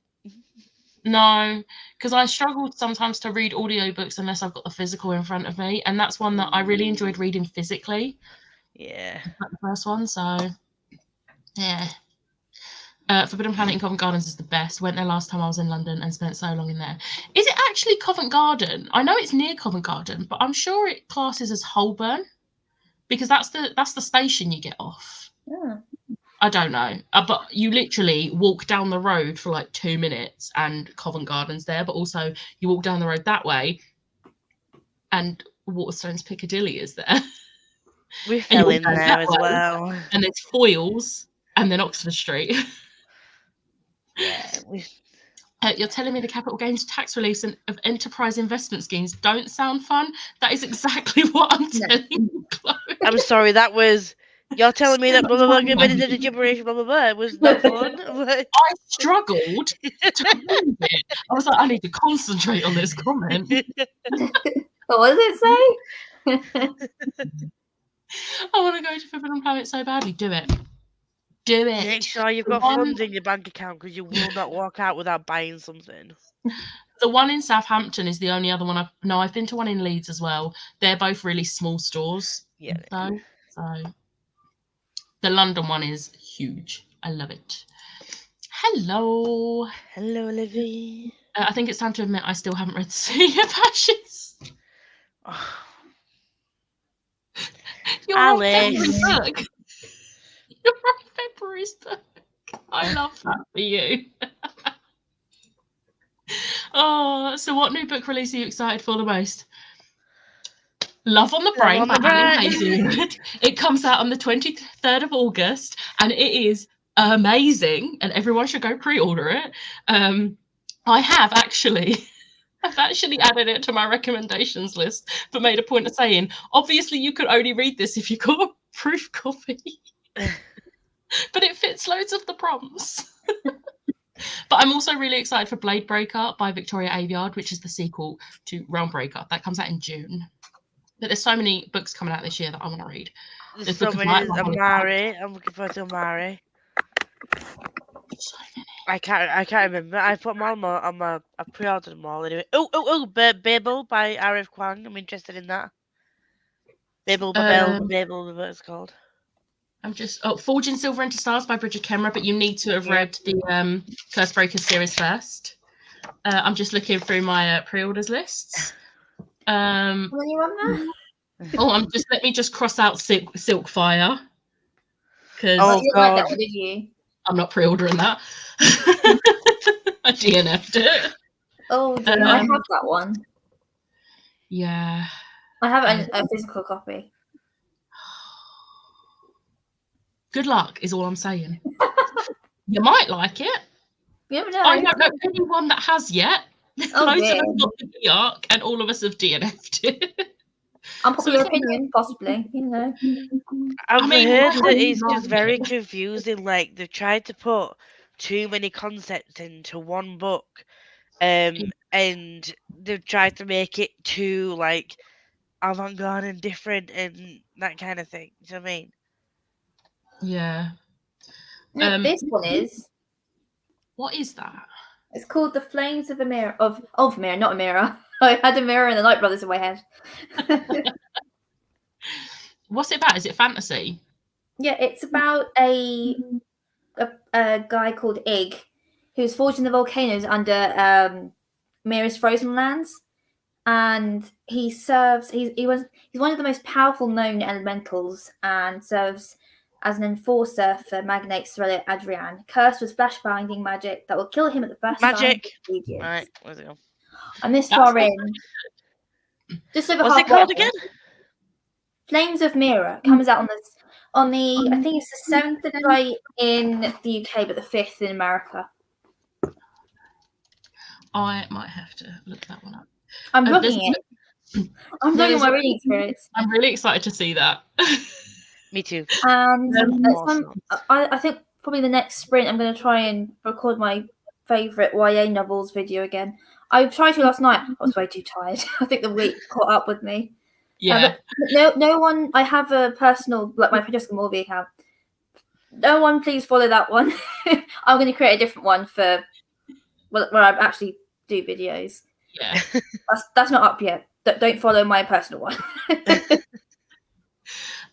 No, because I struggle sometimes to read audiobooks unless I've got the physical in front of me, and that's one that I really enjoyed reading physically. Yeah. The first one, so yeah. Forbidden Planet in Covent Gardens is the best. Went there last time I was in London and spent so long in there. Is it actually Covent Garden? I know it's near Covent Garden, but I'm sure it classes as Holborn, because that's the station you get off. Yeah. I don't know, but you literally walk down the road for like 2 minutes and Covent Garden's there, but also you walk down the road that way and Waterstones Piccadilly is there. We fell in there as well. And there's Foyles and then Oxford Street. Yeah. You're telling me the capital gains tax reliefs of enterprise investment schemes don't sound fun? That is exactly what I'm telling you, Chloe. I'm sorry, that was... You're telling me that blah, blah, blah, get ready to the gibberish, blah, blah, blah. It was not fun. I struggled to read it. I was like, I need to concentrate on this comment. What does it say? I want to go to Forbidden Planet so badly. Do it. Do it. Make sure you've got funds in your bank account, because you will not walk out without buying something. The one in Southampton is the only other one I've been to one in Leeds as well. They're both really small stores. Yeah. So the London one is huge. I love it. Hello. Hello, Olivia. I think it's time to admit I still haven't read Sea of Ashes. Oh. You're Alice. book. You're on February's book. I love that for you. Oh, so what new book release are you excited for the most? Love on the Brain by Helen Hazelwood. It comes out on the 23rd of August, and it is amazing, and everyone should go pre-order it. I've actually added it to my recommendations list, but made a point of saying, obviously you could only read this if you got a proof copy. But it fits loads of the prompts. But I'm also really excited for Blade Breaker by Victoria Aveyard, which is the sequel to Realm Breaker. That comes out in June. But there's so many books coming out this year that I want to read. There's so many. Amari. I'm looking forward to Amari. So many. I can't remember. I put them all on my. I pre-ordered them all anyway. Babel by R.F. Kuang. I'm interested in that. Babel, whatever it's called. I'm just Forging Silver into Stars by Bridget Kemmerer, but you need to have read the Curse Breakers series first. I'm just looking through my pre-orders lists. What are you on there? Let me just cross out Silkfire. Because you like that one, did you? I'm not pre-ordering that. I DNF'd it. Oh, dear, I have that one. Yeah. I have a physical copy. Good luck is all I'm saying. You might like it. You never know. I don't know anyone that has yet. Oh, Loads dear. of us got the B-arc, and all of us have DNF'd it. Unpopular opinion, possibly. You know. I've mean, heard I that it's love just very it. confusing. Like they've tried to put too many concepts into one book, and they've tried to make it too like avant-garde and different and that kind of thing. Do you know what I mean? Yeah. This one is. What is that? It's called The Flames of a Mirror. Of Mirror, not a mirror. I had a mirror and the Light Brothers in my head. What's it about? Is it fantasy? Yeah, it's about a guy called Ig who's forging the volcanoes under Mira's frozen lands, and he's one of the most powerful known elementals and serves as an enforcer for magnate Thriller Adrian, cursed with flash binding magic that will kill him at the first sign of Magic. obedience. Right, where's it go? I'm this That's far not- in. Just over What's it halfway. called again? Flames of Mira comes out on the I think it's the 7th of July in the UK, but the 5th in America. I might have to look that one up. I'm there's- looking it. I'm looking at my reading experience. I'm really excited to see that. Me too. And Awesome. I think probably the next sprint I'm going to try and record my favourite YA novels video again. I tried to last night. I was way too tired. I think the week caught up with me. Yeah. No one. I have a personal, like my Francesca Morby account. No one, please follow that one. I'm going to create a different one for where I actually do videos. Yeah. That's not up yet. Don't follow my personal one.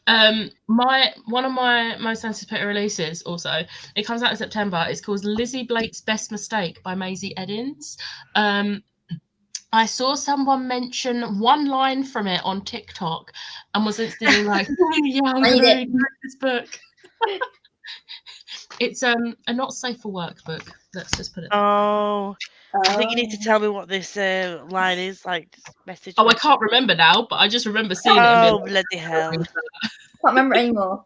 One of my most anticipated releases also, it comes out in September. It's called Lizzie Blake's Best Mistake by Maisie Edins. I saw someone mention one line from it on TikTok and was instantly like, yeah, I'm going to read this book. It's a not safe for work book. Let's just put it. Oh, I think you need to tell me what this line is. Like, message. Oh, I can't remember now, but I just remember seeing it. Oh, bloody hell! Can't remember anymore.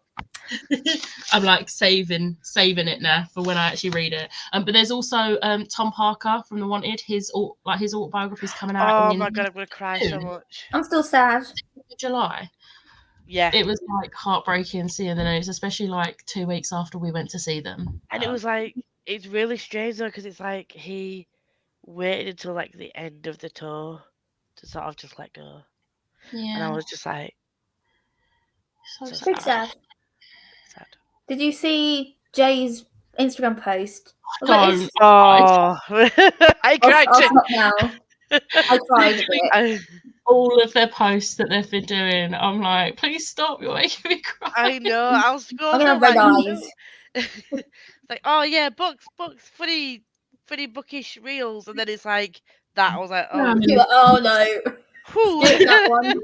I'm like saving it now for when I actually read it. But there's also Tom Parker from The Wanted. His autobiography is coming out. Oh my god, I'm gonna cry so much. I'm still sad. July. Yeah, It was like heartbreaking seeing the news, especially like 2 weeks after we went to see them. and it was like it's really strange though because it's like he waited until like the end of the tour to sort of just let go, and I was just like, so so Big sad. sad. Did you see Jay's Instagram post? I was Don't. Oh, I cried. I'll stop now. I cried a bit. All of their posts that they've been doing, I'm like, please stop, you're making me cry. I know. I was I'm gonna have red eyes. It's like, oh yeah, books, funny bookish reels, and then it's like that. I was like, oh, You're like, oh no. whew. Skip that one.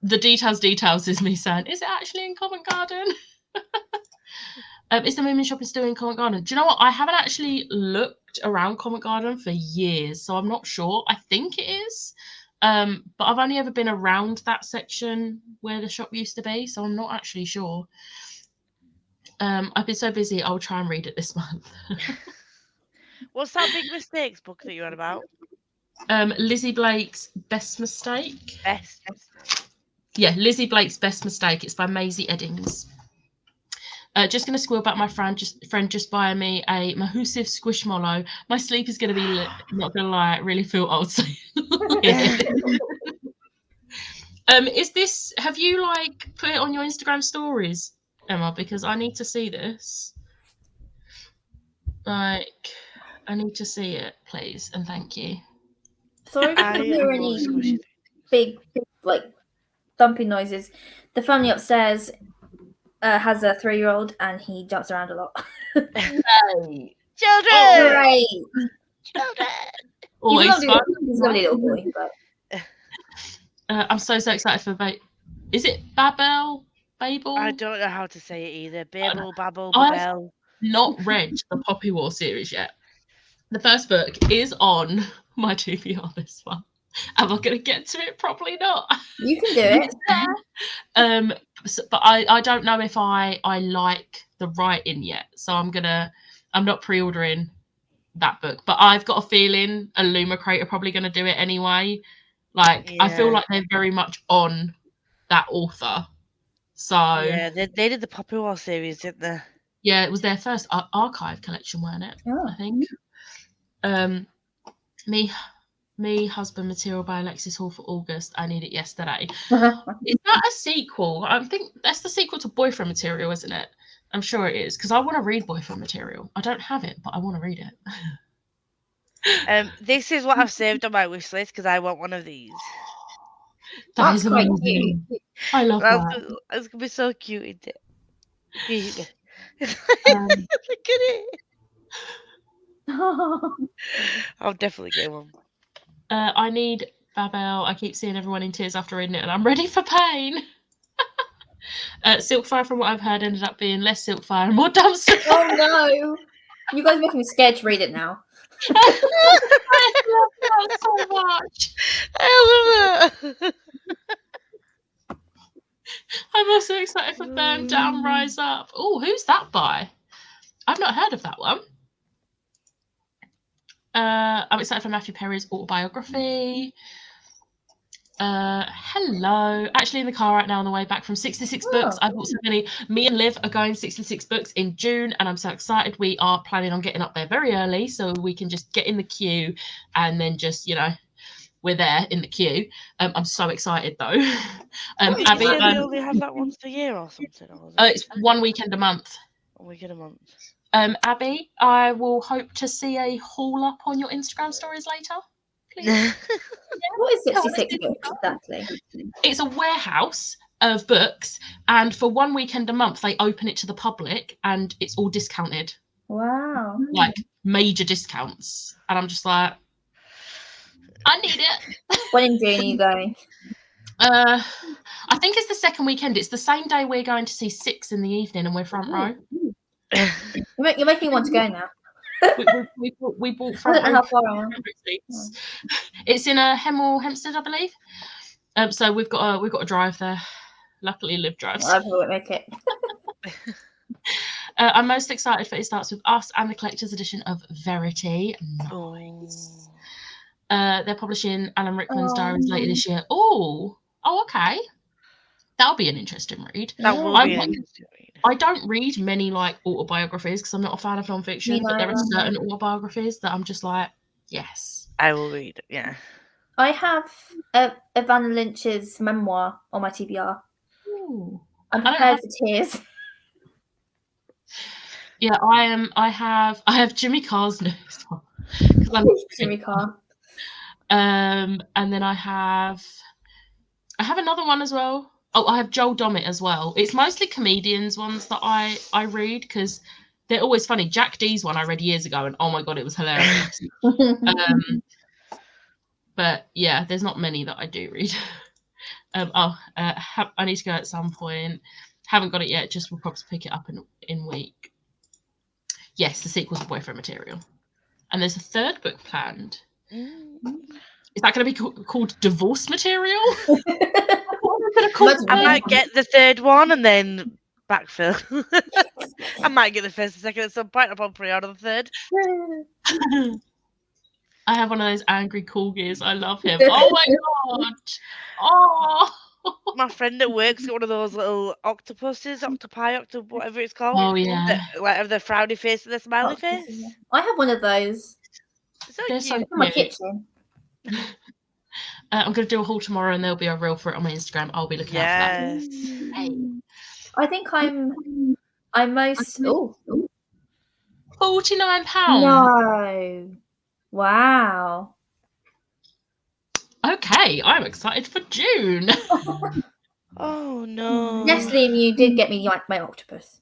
The details is me saying, is it actually in Covent Garden? Is the Moomin Shopping still in Covent Garden? Do you know what? I haven't actually looked around Covent Garden for years, so I'm not sure. I think it is. But I've only ever been around that section where the shop used to be, so I'm not actually sure. I've been so busy, I'll try and read it this month. What's that Big Mistakes book that you're on about? Lizzie Blake's Best Mistake. Best. Yeah, Lizzie Blake's Best Mistake. It's by Maisie Edins. Just going to squeal back my friend just buying me a Mahusive Squishmallow. My sleep is going to be lit, not going to lie, really feel old. So is this, have you like put it on your Instagram stories, Emma? Because I need to see this. Like, I need to see it, please, and thank you. Sorry if I you hear am more any squishy. big, like, thumping noises. The family upstairs has a 3-year-old and he jumps around a lot. Children! Right. Children! Always He's a fun. lovely little boy, but I'm so excited for is it Babel? I don't know how to say it either. Babel, Babel, I've Babel. not read the Poppy War series yet. The first book is on my TBR this one. Am I going to get to it? Probably not. you can do it. but I don't know if I like the writing yet, so I'm not pre-ordering that book. But I've got a feeling Illumicrate are probably going to do it anyway. Like I feel like they're very much on that author. So yeah, they did the Poppy War series, didn't they? Yeah, it was their first archive collection, wasn't it? Oh. I think. Me, Husband Material by Alexis Hall for August. I Need It Yesterday. Is that a sequel? I think that's the sequel to Boyfriend Material, isn't it? I'm sure it is, because I want to read Boyfriend Material. I don't have it, but I want to read it. This is what I've saved on my wish list because I want one of these. That is amazing. I love that. It's gonna be so cute, isn't it? Look at it. I'll definitely get one. I need Babel. I keep seeing everyone in tears after reading it, and I'm ready for pain. Silkfire, from what I've heard, ended up being less Silkfire and more dumpster. Oh no! You guys are making me scared to read it now. I love that so much. I love it. I'm also excited for Burn Down, Rise Up. Oh, who's that by? I've not heard of that one. I'm excited for Matthew Perry's autobiography. Hello. Actually in the car right now on the way back from 66 Books. I bought so many. Me and Liv are going 66 Books in June, and I'm so excited. We are planning on getting up there very early so we can just get in the queue and then just, we're there in the queue. I'm so excited though. Abby, they only have that once a year or something. It's 1 weekend a month. 1 weekend a month. Abby, I will hope to see a haul up on your Instagram stories later. Please. What is 66 Books exactly? It's a warehouse of books, and for 1 weekend a month they open it to the public, and it's all discounted. Wow. Like major discounts. And I'm just like, I need it. When in June are you going? I think it's the second weekend. It's the same day we're going to see Six in the evening, and we're front row. You're making me want to go now. we bought I front don't know row how far I am. seats. It's in Hemel Hempstead, I believe. So we've got to drive there. Luckily, Liv drives. I won't make it. I'm most excited for It Starts With Us and the collector's edition of Verity. Nice. They're publishing Alan Rickman's diaries later this year. Oh, okay. That'll be an interesting read. That will be an interesting read. I don't read many autobiographies because I'm not a fan of non-fiction, but there are certain autobiographies that I'm just like, yes. I will read, yeah. I have Evanna Lynch's memoir on my TBR. Ooh. I'm prepared for tears. Yeah, I have Jimmy Carr's news one. Jimmy Carr. And then I have another one as well. Oh, I have Joel Dommett as well. It's mostly comedians ones that I read because they're always funny. Jack D's one I read years ago, and oh my god, it was hilarious. But yeah, there's not many that I do read. I need to go at some point. Haven't got it yet. Just will probably pick it up in week. Yes, the sequel to Boyfriend Material, and there's a third book planned. Is that going to be called Divorce Material? I might get the third one and then backfill. I might get the first and second at some point. I'll probably pre-order the third. I have one of those angry corgis. I love him. Oh my god! Oh, my friend at work's got one of those little octopuses, whatever it's called. Oh yeah, have the frowny face and the smiley face. I have one of those. They're so cute. In my kitchen. I'm going to do a haul tomorrow, and there'll be a reel for it on my Instagram. I'll be looking out for that. Hey. I think I'm most. Oh, £49. No. Wow. Okay, I'm excited for June. Oh no. Yes, Liam, you did get me my octopus.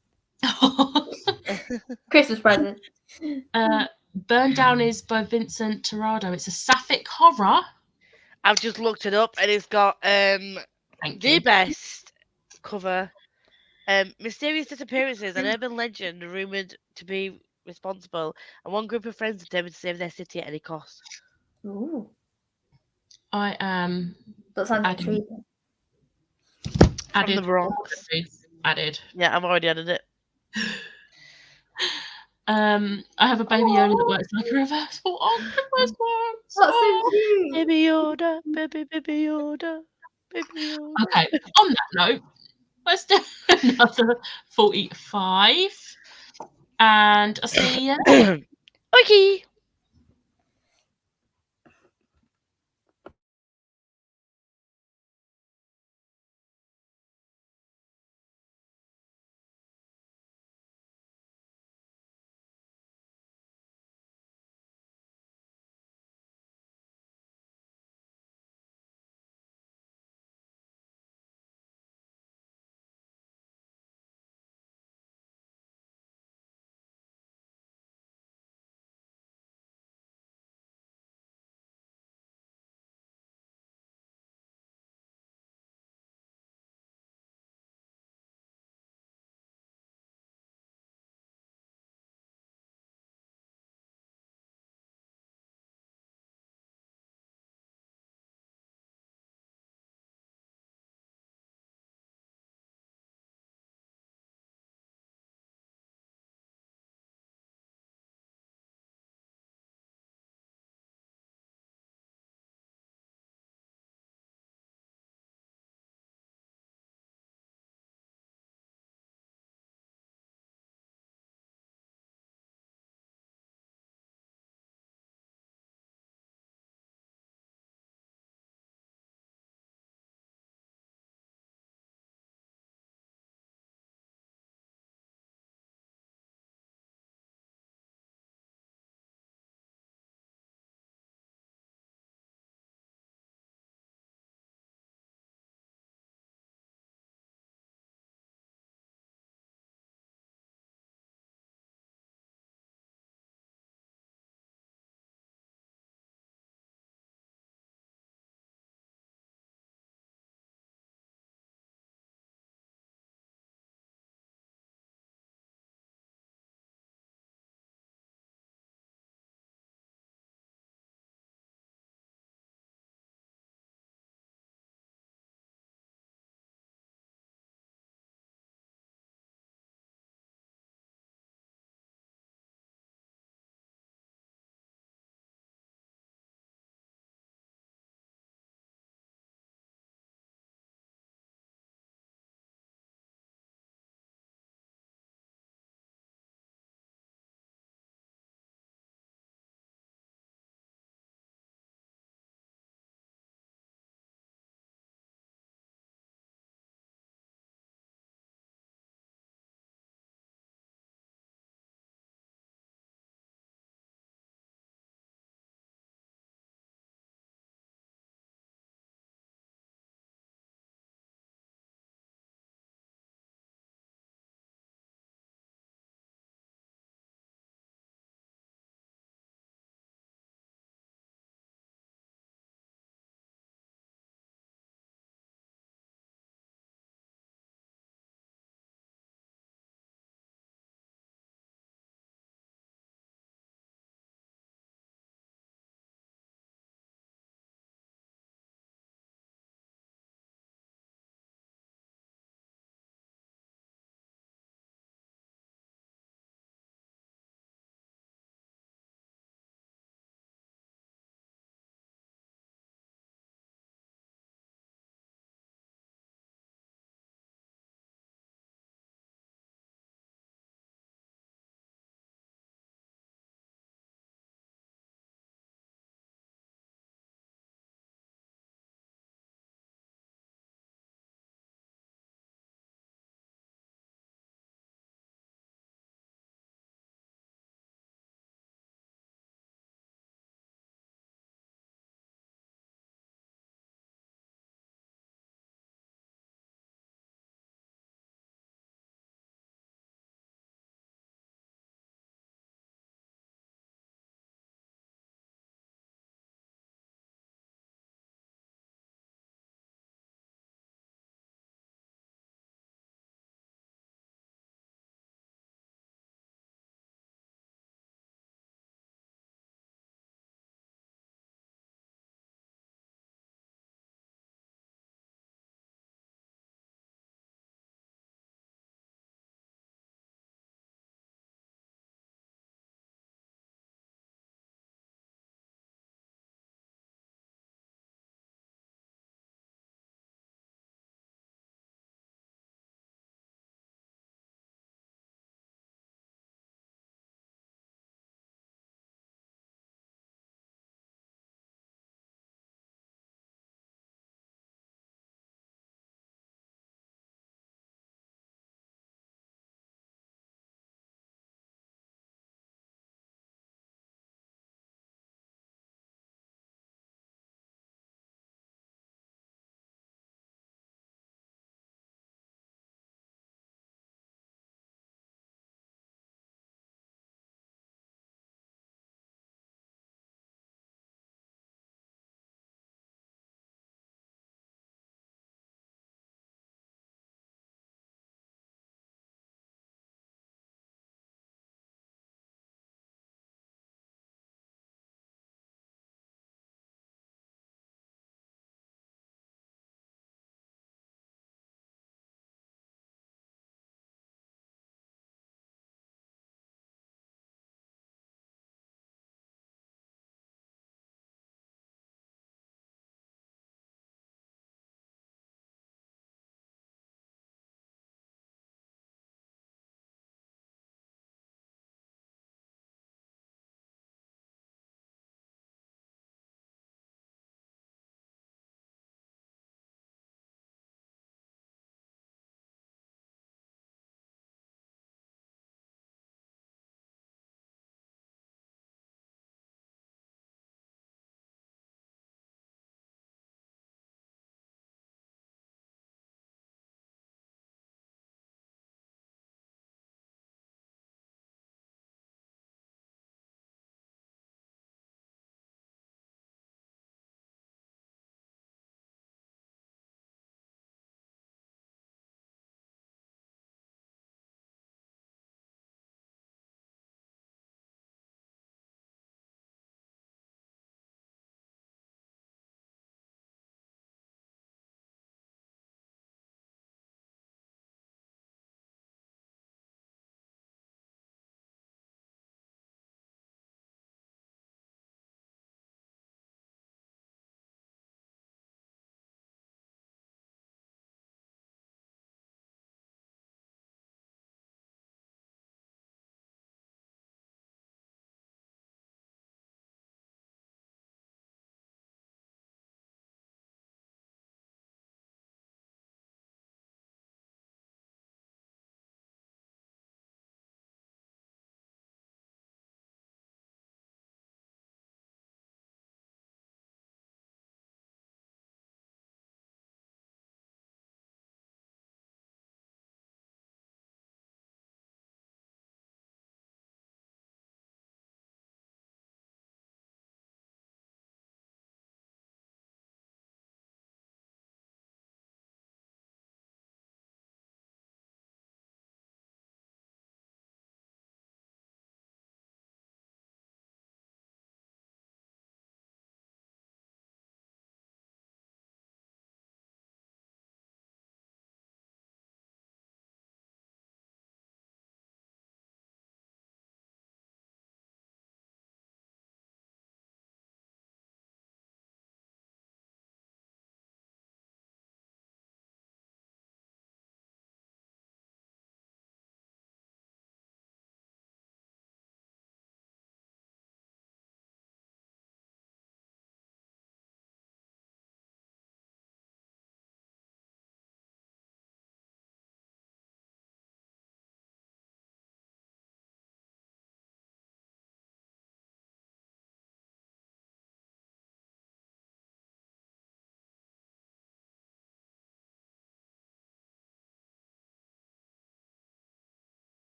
Christmas present. Burn Down is by Vincent Tirado. It's a sapphic horror. I've just looked it up, and it's got the best cover. Mysterious disappearances, an urban legend rumored to be responsible, and one group of friends determined to save their city at any cost. Ooh. I am. That sounds intriguing. From the Added. Bronx. Added. Yeah, I've already added it. I have a baby Yoda that works like a reversible octopus works. That's so cute. Baby Yoda, baby Yoda, baby Yoda. Okay, on that note, let's do another 45. And I'll see you. Okay.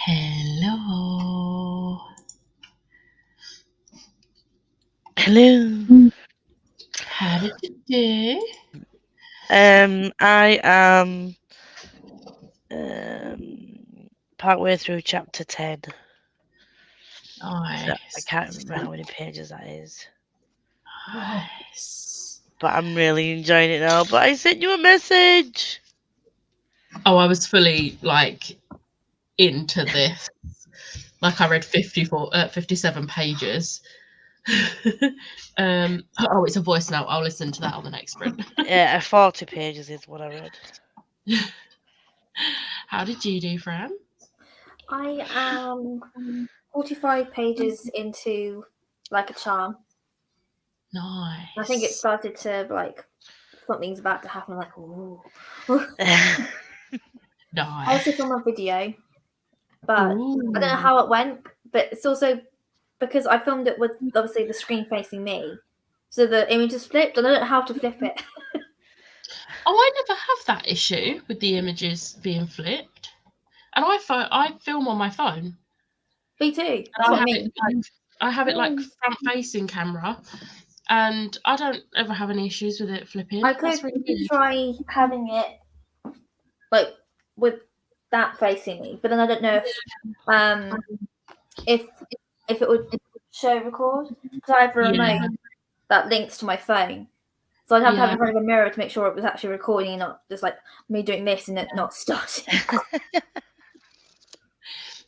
Hello. Hello. How did you do? I am partway through chapter 10. Nice. So I can't remember how many pages that is. Nice. But I'm really enjoying it now. But I sent you a message. Oh, I was fully like into this. Like I read 57 pages. Oh, it's a voice note. I'll listen to that on the next sprint. Yeah, 40 pages is what I read. How did you do, Fran? I am 45 pages into Like a Charm. Nice. I think it started to like something's about to happen. Like, ooh. Nice. I also filmed a video, but Ooh. I don't know how it went. But it's also because I filmed it with obviously the screen facing me, so the image is flipped, and I don't know how to flip it. Oh, I never have that issue with the images being flipped, and I film on my phone. Me too. And That's what I mean. I have it like front-facing camera, and I don't ever have any issues with it flipping. I could really try having it like with that facing me, but then I don't know if it would show record because I have a remote that links to my phone, so I'd have to have it in front of a mirror to make sure it was actually recording and not just like me doing this and it not starting.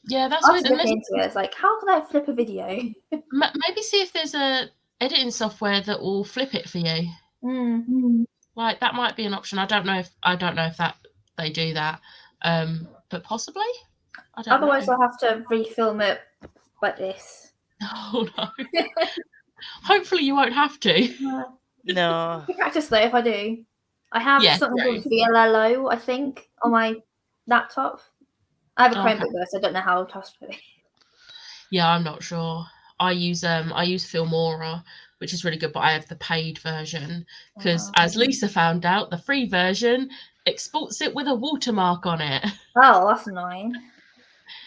Yeah, that's I'll look into it. It's like, how can I flip a video? Maybe see if there's a editing software that will flip it for you. Like that might be an option. I don't know if that they do that, but possibly. Otherwise, I'll have to refilm it like this. Oh no! Hopefully, you won't have to. No. Practice though. If I do, I have something called VLLO, I think, on my laptop. I have a Chromebook though, so I don't know how to host it. Yeah, I'm not sure. I use Filmora, which is really good, but I have the paid version because, as Lisa found out, the free version exports it with a watermark on it. Oh, that's annoying.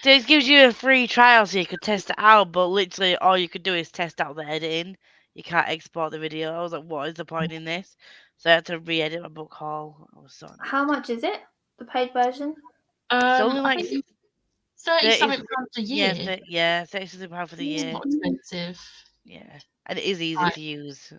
So it gives you a free trial so you could test it out, but literally all you could do is test out the editing. You can't export the video. I was like, what is the point in this? So I had to re-edit my book haul. I was so annoyed. How much is it? The paid version? It's only like 30-something pounds a year. Yeah, 30-something pounds for the year. It's not expensive. Yeah, and it is easy to use.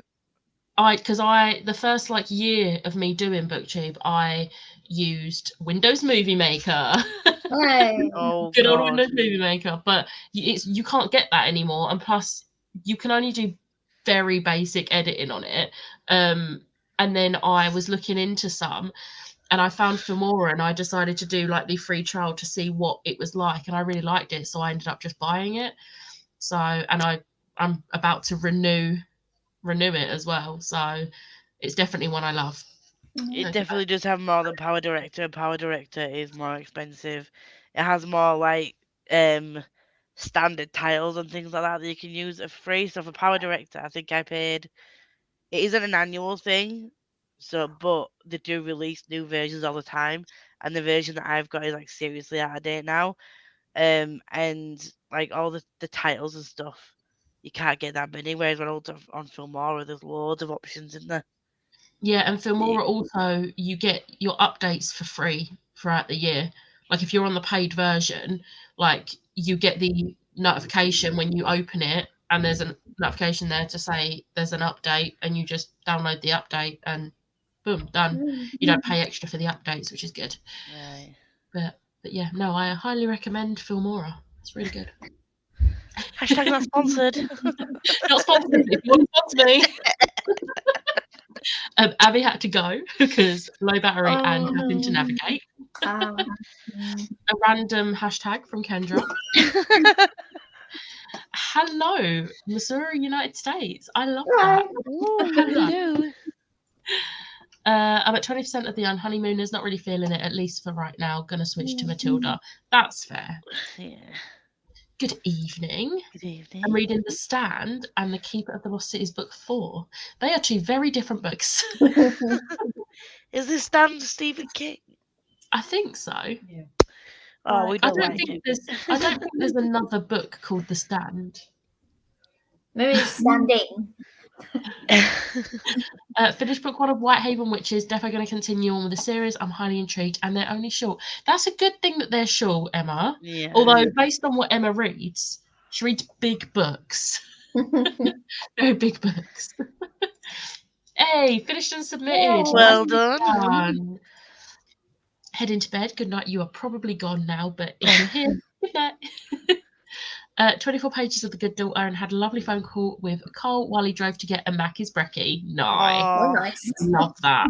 The first like year of me doing BookTube, I used Windows Movie Maker. Hey. Oh, good old Windows Movie Maker, but you can't get that anymore, and plus you can only do very basic editing on it. And then I was looking into some, and I found Filmora, and I decided to do like the free trial to see what it was like, and I really liked it, so I ended up just buying it. So, and I'm about to renew it as well, so it's definitely one I love. It definitely does have more than Power Director. Power Director is more expensive. It has more like standard tiles and things like that you can use for free. So for Power Director, I think I paid. It isn't an annual thing, but they do release new versions all the time, and the version that I've got is like seriously out of date now. And like all the titles and stuff, you can't get that many. Whereas on Filmora, there's loads of options in there. Yeah, and Filmora also, you get your updates for free throughout the year. Like if you're on the paid version, like you get the notification when you open it, and there's a notification there to say there's an update, and you just download the update and boom, done. You don't pay extra for the updates, which is good. Right. But yeah, no, I highly recommend Filmora. It's really good. Hashtag not sponsored. Not sponsored. If you want to sponsor me. Abby had to go because low battery and having to navigate. A random hashtag from Kendra. Hello, Missouri, United States. I love that. Ooh, hello. I'm at 20% of the honeymooners, not really feeling it, at least for right now. Gonna switch to Matilda. That's fair. Yeah. Good evening. Good evening. I'm reading The Stand and The Keeper of the Lost Cities book 4. They are two very different books. Is The Stand Stephen King? I think so. Yeah. Oh, we I don't don't like think it. I don't think there's another book called The Stand. Maybe it's Standing. Finished book 1 of Whitehaven Witches. Definitely going to continue on with the series. I'm highly intrigued, and they're only short. That's a good thing that they're short, Emma. Yeah. Although, based on what Emma reads, she reads big books. Very big books. Hey, finished and submitted. Well done. Heading to bed. Good night. You are probably gone now, but if you're here, good night. 24 pages of The Good Daughter, and had a lovely phone call with Carl while he drove to get a Mackey's brekkie. Nice. Oh, nice. Love that.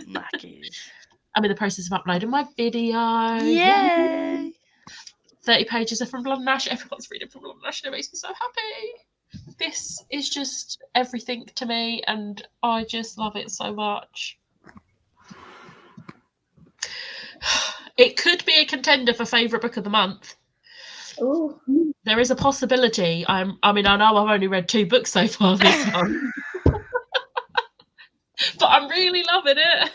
Mackey's. I'm in the process of uploading my video. Yay! 30 pages are from Blood and Ash. Everyone's reading from Blood and Ash, and it makes me so happy. This is just everything to me, and I just love it so much. It could be a contender for favourite book of the month. Ooh. There is a possibility. I know I've only read 2 books so far this month, but I'm really loving it.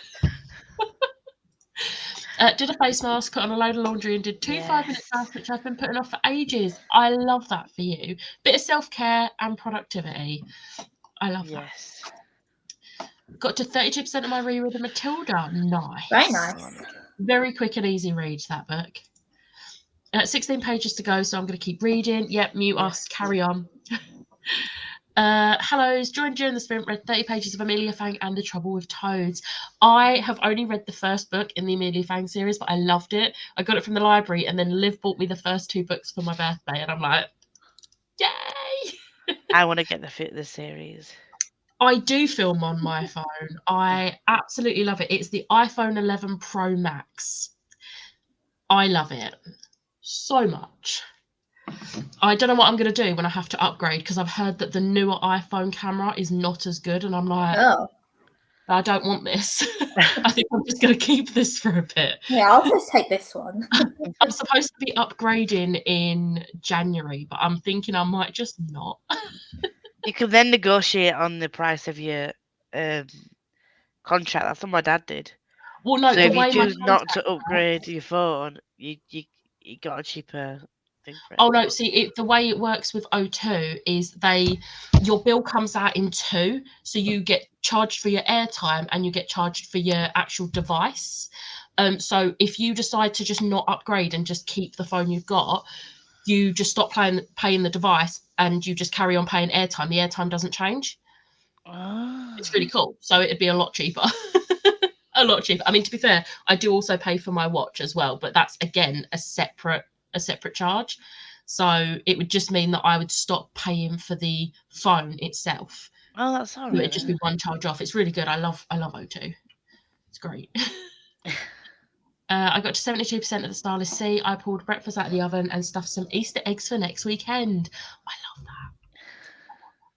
Did a face mask, put on a load of laundry, and did 2 5-minute tasks, which I've been putting off for ages. I love that for you. Bit of self-care and productivity. I love that. Got to 32% of my reread of Matilda. Nice. Very nice. Very quick and easy read, that book. 16 pages to go, so I'm going to keep reading. Yep, mute us. Carry on. Hellos, joined during the sprint, read 30 pages of Amelia Fang and The Trouble with Toads. I have only read the first book in the Amelia Fang series, but I loved it. I got it from the library, and then Liv bought me the first 2 books for my birthday, and I'm like, yay! I want to get the series. I do film on my phone. I absolutely love it. It's the iPhone 11 Pro Max. I love it so much. I don't know what I'm going to do when I have to upgrade, because I've heard that the newer iPhone camera is not as good, and I'm like, I don't want this. I think I'm just going to keep this for a bit. Yeah, I'll just take this one. I'm supposed to be upgrading in January, but I'm thinking I might just not. You can then negotiate on the price of your contract. That's what my dad did. Well, no, so the if way you choose not to upgrade your phone, you got a cheaper thing for it. Oh no, see, the way it works with O2 is your bill comes out in 2, so you get charged for your airtime and you get charged for your actual device. So if you decide to just not upgrade and just keep the phone you've got, you just stop paying the device and you just carry on paying airtime. The airtime doesn't change. It's really cool. So it'd be a lot cheaper. A lot cheaper. I mean, to be fair, I do also pay for my watch as well, but that's again a separate charge. So it would just mean that I would stop paying for the phone itself. Oh, that's all right. It'd just be one charge off. It's really good. I love O2. It's great. I got to 72% of the Starless Sea. I pulled breakfast out of the oven and stuffed some Easter eggs for next weekend. I love that.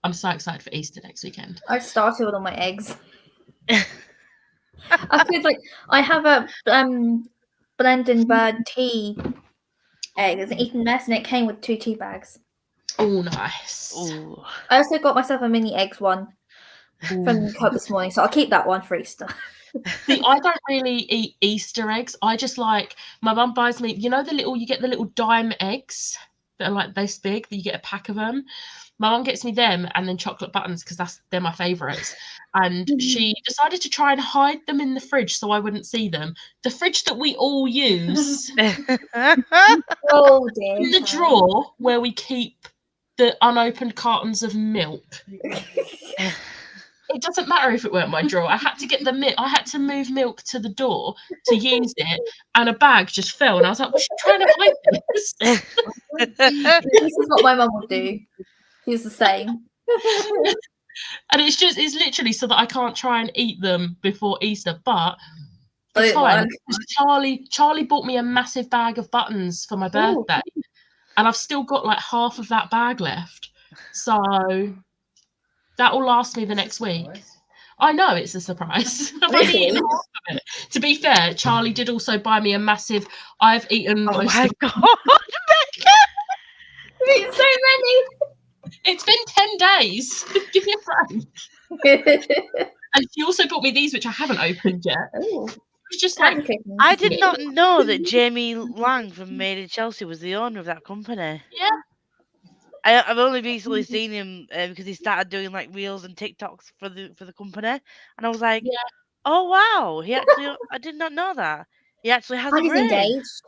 I'm so excited for Easter next weekend. I've started with all my eggs. I feel like I have a Blending Bird tea egg. It's an Eton Mess, and it came with 2 tea bags. Oh, nice. Ooh. I also got myself a mini eggs one from the co-op this morning, so I'll keep that one for Easter. See, I don't really eat Easter eggs. I just like, my mum buys me, you get the little dime eggs that are like this big, that you get a pack of them. My mum gets me them and then chocolate buttons, because they're my favourites. And she decided to try and hide them in the fridge so I wouldn't see them. The fridge that we all use. Oh dear. In the drawer where we keep the unopened cartons of milk. It doesn't matter if it weren't my drawer. I had to get the milk. I had to move milk to the door to use it, and a bag just fell. And I was like, "Was she trying to hide this?" This is what my mum would do. She's the same. And it's literally so that I can't try and eat them before Easter. But it's fine. Charlie bought me a massive bag of buttons for my birthday, and I've still got like half of that bag left. So that will last me the next week. I know, it's a surprise. I've only eaten half of it. To be fair, Charlie did also buy me a massive. I've eaten. Oh my god, Becca! It's so many. It's been 10 days. Give me a break. And she also bought me these, which I haven't opened yet. Ooh. It's just Candy like kittens. I did not know that Jamie Lang from Made in Chelsea was the owner of that company. yeah. I've only recently seen him because he started doing like reels and TikToks for the company, and I was like, Yeah. oh wow, he actually I did not know that he actually has a And he's brain. engaged.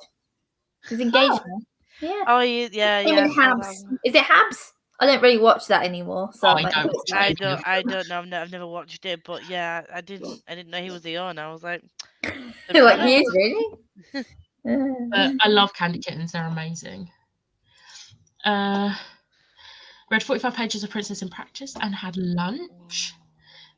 He's engaged now. Yeah. Oh yeah. Him and Habs. Is it Habs? I don't really watch that anymore. So I I'm like, don't it's watch nice. I don't know. I've never watched it, but yeah, I didn't know he was the owner. I was like, They're like, surprised. he is really? I love Candy Kittens. They're amazing. Read 45 pages of Princess in Practice and had lunch.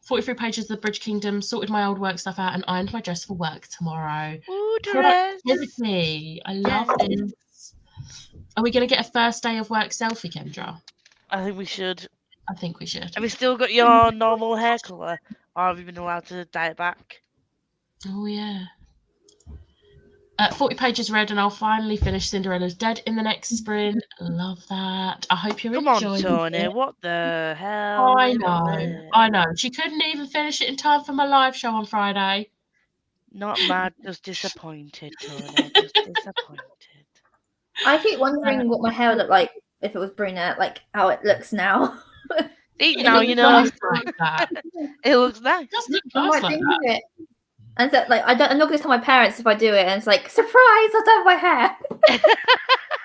43 pages of The Bridge Kingdom, sorted my old work stuff out and ironed my dress for work tomorrow. Ooh, dress. Productivity. I love this. Are we going to get a first day of work selfie, Kendra? I think we should. I think we should. Have you still got your normal hair colour, or have you been allowed to dye it back? Oh, yeah. 40 pages read, and I'll finally finish Cinderella's Dead in the next sprint. Love that. I hope you're Come on, enjoying Tony. it. What the hell? I know. She couldn't even finish it in time for my live show on Friday. Not mad, just disappointed, Tony. Just disappointed. I keep wondering what my hair looked like if it was brunette, like how it looks now. See, now you know. Nice like that. It looks nice. It does look I nice might like think that. of it. And so, like, I'm not going to tell my parents if I do it, and it's like, surprise! I've done my hair.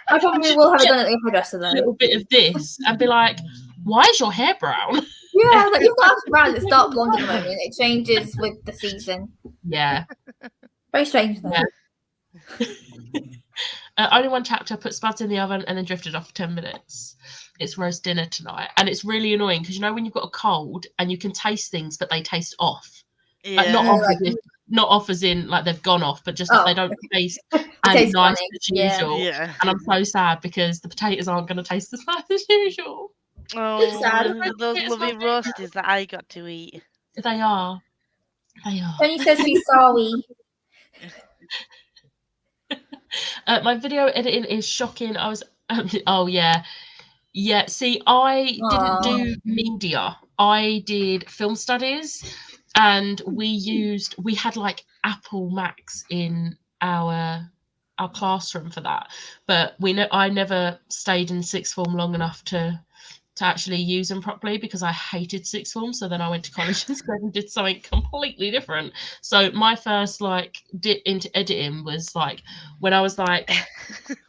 I probably will have it done at the hairdresser A though. little bit of this and be like, why is your hair brown? Yeah, like you've got to brown. It's dark blonde at the moment. It changes with the season. Yeah. Very strange though. Yeah. Only one chapter, put spuds in the oven and then drifted off for 10 minutes. It's roast dinner tonight. And it's really annoying because you know when you've got a cold and you can taste things, but they taste off. Yeah. Like, not off as in like they've gone off, but just that they don't taste as nice as usual. Yeah. And I'm so sad because the potatoes aren't going to taste as nice as usual. Oh, sad. those It's lovely my roasties that I got to eat. They are. They are. Tony says he's sorry. My video editing is shocking. I was, oh yeah. Yeah, see, I didn't do media. I did film studies, and we had like Apple Macs in our classroom for that. But I never stayed in sixth form long enough to actually use them properly because I hated sixth form. So then I went to college instead and did something completely different. So my first like dip into editing was like when I was like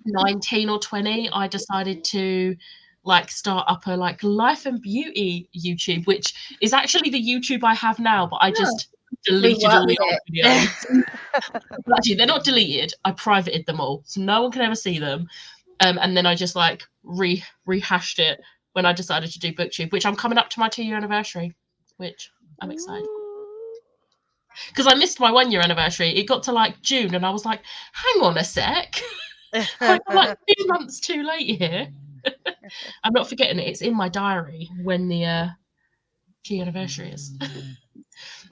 19 or 20, I decided to like start up a like life and beauty YouTube, which is actually the YouTube I have now, but I just deleted all the old videos. Actually, they're not deleted. I privated them all, so no one can ever see them. And then I just like rehashed it when I decided to do BookTube, which I'm coming up to my 2-year anniversary, which I'm excited because I missed my 1-year anniversary. It got to like June, and I was like, "Hang on a sec, I'm like 2 months too late here." I'm not forgetting it. It's in my diary when the 2-year anniversary is.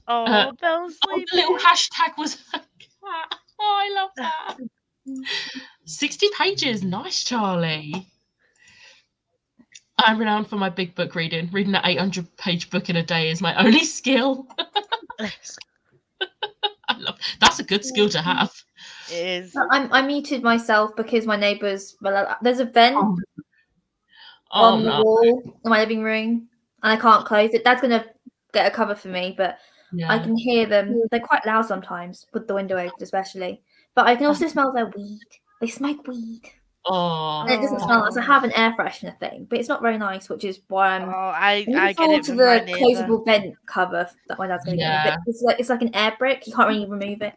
Oh, Belle the little hashtag was a cat. Oh, I love that. 60 pages. Nice, Charlie. I'm renowned for my big book reading. Reading an 800-page book in a day is my only skill. That's a good skill to have. It is. I muted myself because my neighbours. There's a vent on the wall in my living room, and I can't close it. Dad's gonna get a cover for me, but I can hear them. They're quite loud sometimes with the window open, especially. But I can also smell their weed. They smoke weed. Oh, and it doesn't smell nice. I have an air freshener thing, but it's not very nice, which is why I'm. I get it to from the my neighbour. closable vent cover that my dad's going to get. But it's like an air brick. You can't really remove it.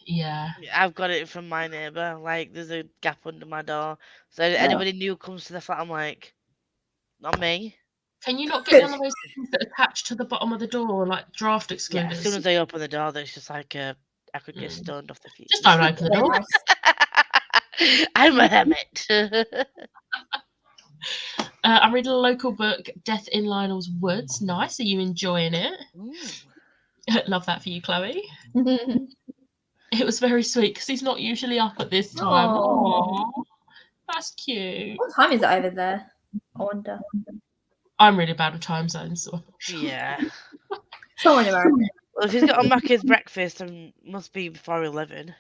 Yeah. I've got it from my neighbour. Like, there's a gap under my door, so anybody new comes to the flat, I'm like, not me. Can you not get one of those things that attach to the bottom of the door, like draft excluders? Yeah, as soon as I open the door, there's just like I could get stoned off the feet. Just don't open the door. I'm a hermit. I'm reading a local book, Death in Lionel's Woods. Nice. Are you enjoying it? Love that for you, Chloe. It was very sweet because he's not usually up at this time. Aww. That's cute. What time is it over there? I wonder. I'm really bad with time zones. So. Yeah. Somewhere in America. Well, if he's got a Macca's breakfast, then must be before 11.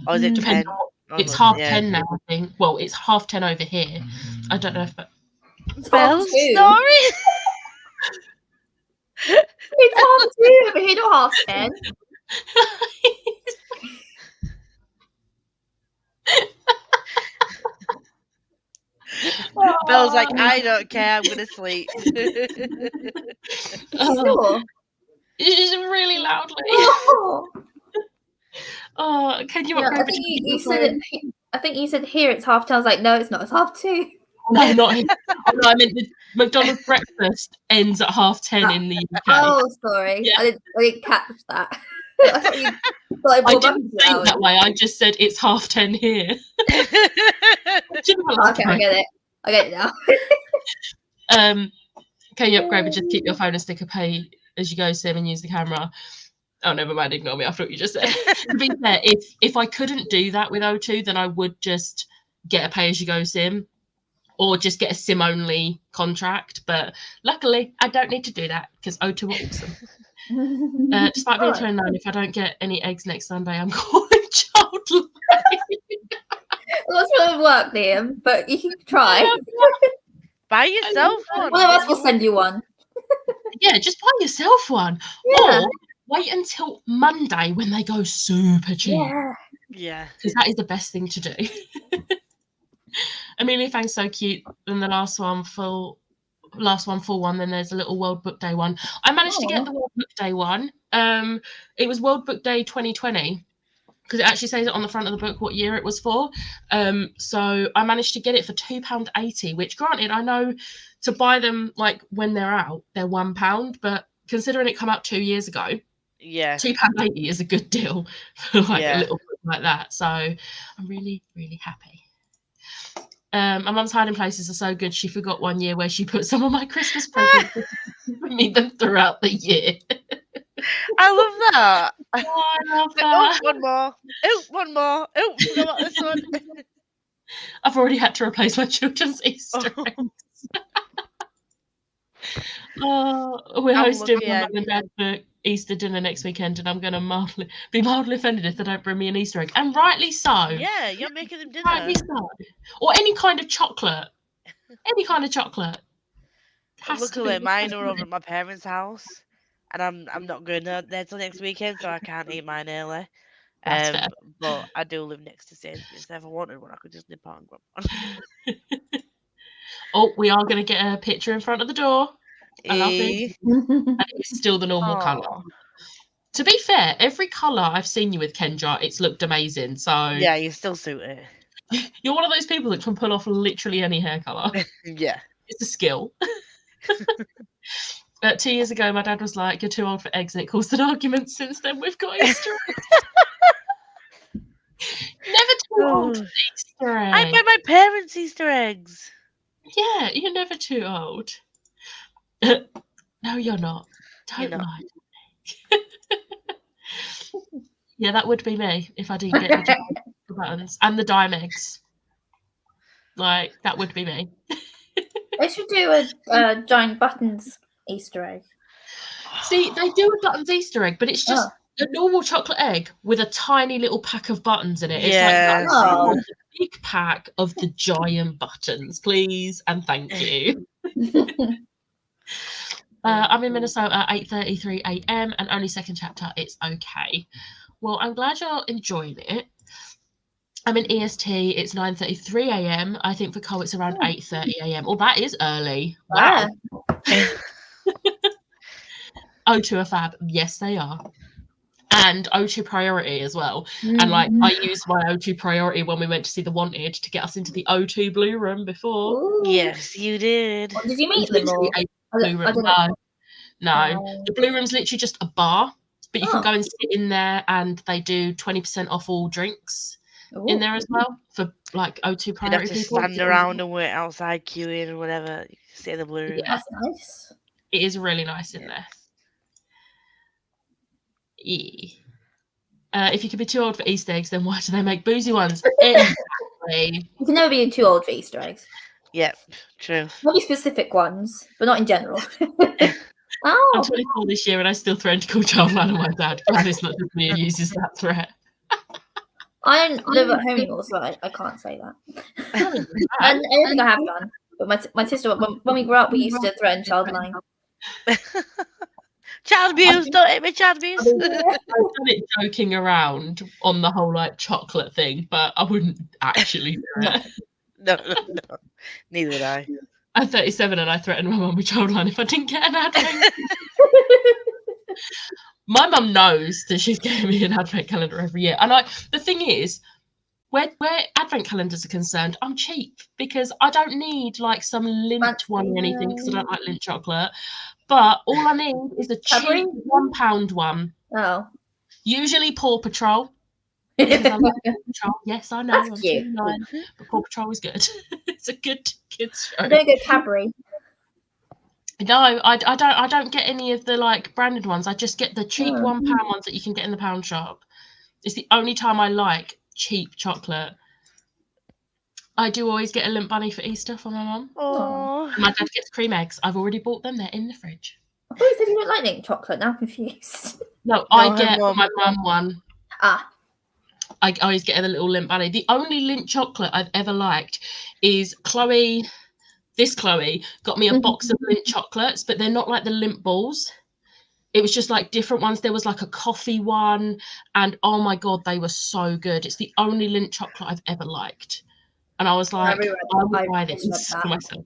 Or is it Depends 10? on it's 10:30 now, I think. Well, it's 10:30 over here. I don't know if Bell's 2:30. story? It's 2:30 over here, not 10:30. Bell's like, I don't care, I'm gonna sleep. Sure. It's really loudly. Oh, can you Yeah, upgrade? I think you said it. I think you said here it's 10:30. I was like, no, it's not. It's 2:30. No, not here. Oh, no, I meant the McDonald's breakfast ends at 10:30 in the UK. Oh, sorry. Yeah. I didn't catch that. I thought you. I didn't say it that way. I just said it's 10:30 here. Okay, I get it. I get it now. Can you upgrade but just keep your phone and sticker pay as you go, Sim, and use the camera? Oh, never mind, ignore me. I thought you just said. To be fair, if I couldn't do that with O2, then I would just get a pay-as-you-go SIM or just get a SIM-only contract. But luckily, I don't need to do that because O2 are awesome. Despite being 29, if I don't get any eggs next Sunday, I'm calling childlike. Well, that's going to work, Liam, but you can try. Buy yourself one. One of us will send you one. Yeah, just buy yourself one. Yeah. Or wait until Monday when they go super cheap. Yeah. Because that is the best thing to do. Amelia Fang's so cute. And the last one full one. Then there's a little World Book Day one. I managed to get the World Book Day one. It was World Book Day 2020 because it actually says it on the front of the book what year it was for. So I managed to get it for £2.80, which granted, I know to buy them like when they're out, they're £1, but considering it come out 2 years ago, yeah, £2.80 is a good deal for like a little book like that. So I'm really, really happy. My mum's hiding places are so good. She forgot one year where she put some of my Christmas presents for me them throughout the year. I love that. Oh, I love that. Oh, one more. Oh, forgot about this one. I've already had to replace my children's Easter eggs. We're hosting my mum and dad for Easter dinner next weekend, and I'm going to be mildly offended if they don't bring me an Easter egg, and rightly so. Yeah, you're making them dinner. Rightly so. Or any kind of chocolate. Any kind of chocolate. Luckily, mine are over at my parents' house, and I'm not going there till next weekend, so I can't eat mine early. That's fair. But I do live next to Sainsbury's, so if I wanted one, I could just nip out and grab one. Oh, we are going to get a picture in front of the door. I love it. And it's still the normal colour. To be fair, every colour I've seen you with, Kendra, it's looked amazing. So yeah, you still suit it. You're one of those people that can pull off literally any hair colour. Yeah. It's a skill. 2 years ago, my dad was like, "You're too old for eggs," and it caused an argument. Since then, we've got Easter eggs. Never too old for Easter eggs. I buy my parents Easter eggs. Yeah, you're never too old. No, you're not. Don't lie. Yeah, that would be me if I didn't get the buttons and the dime eggs. Like, that would be me. They should do a giant buttons Easter egg. See, they do a buttons Easter egg, but it's just a normal chocolate egg with a tiny little pack of buttons in it. Yeah. It's like a big pack of the giant buttons, please and thank you. I'm in Minnesota at 8:33 a.m. and only second chapter. It's okay. Well, I'm glad you're enjoying it. I'm in EST. It's 9:33 a.m. I think for Cole it's around 8:30 a.m. Oh, that is early. Wow. O2 are fab. Yes, they are. And O2 Priority as well. And like I used my O2 Priority when we went to see The Wanted to get us into the O2 Blue Room before. Ooh. Yes, you did. What, did you meet them all? Blue Room. No. The Blue Room's literally just a bar, but you can go and sit in there, and they do 20% off all drinks in there as well for like O2 Priority. You have to stand around and wait outside queuing or whatever. You can sit in the Blue Room. That's nice. It is really nice in there. Yeah. If you could be too old for Easter eggs, then why do they make boozy ones? Exactly. You can never be too old for Easter eggs. Yep, true. Maybe specific ones, but not in general. I'm Oh, 24 this year and I still threaten to call Childline on my dad. Glad it's not just me who uses that threat. I don't live at home anymore, so I can't say that. And I don't think I have done. But my sister, when we grew up, we used to threaten Childline. Child abuse, don't hit me, child abuse. I've done it joking around on the whole like chocolate thing, but I wouldn't actually do it. No. Neither would I. I'm 37 and I threatened my mum with Childline if I didn't get an advent. My mum knows that she's getting me an advent calendar every year. And the thing is, where advent calendars are concerned, I'm cheap because I don't need like some lint one or anything because I don't like lint chocolate. But all I need is a cheap £1 one. Oh. Usually Paw Patrol. Because I love Paw Patrol. Yes, I know. That's I'm cute. 29, but Paw Patrol is good. It's a good kids show. I don't get Cadbury. No, I don't get any of the like branded ones. I just get the cheap £1 ones that you can get in the pound shop. It's the only time I like cheap chocolate. I do always get a Limp Bunny for Easter for my mum. Oh. My dad gets cream eggs. I've already bought them. They're in the fridge. I thought you said you don't like Link chocolate. Now I'm confused. No, I get my mum one. Ah. I always get a little Limp Bunny. The only Lindt chocolate I've ever liked is Chloe. This Chloe got me a box of Lindt chocolates, but they're not like the Lindt balls. It was just like different ones. There was like a coffee one, and oh my god, they were so good. It's the only Lindt chocolate I've ever liked, and I was like, I will buy this for myself.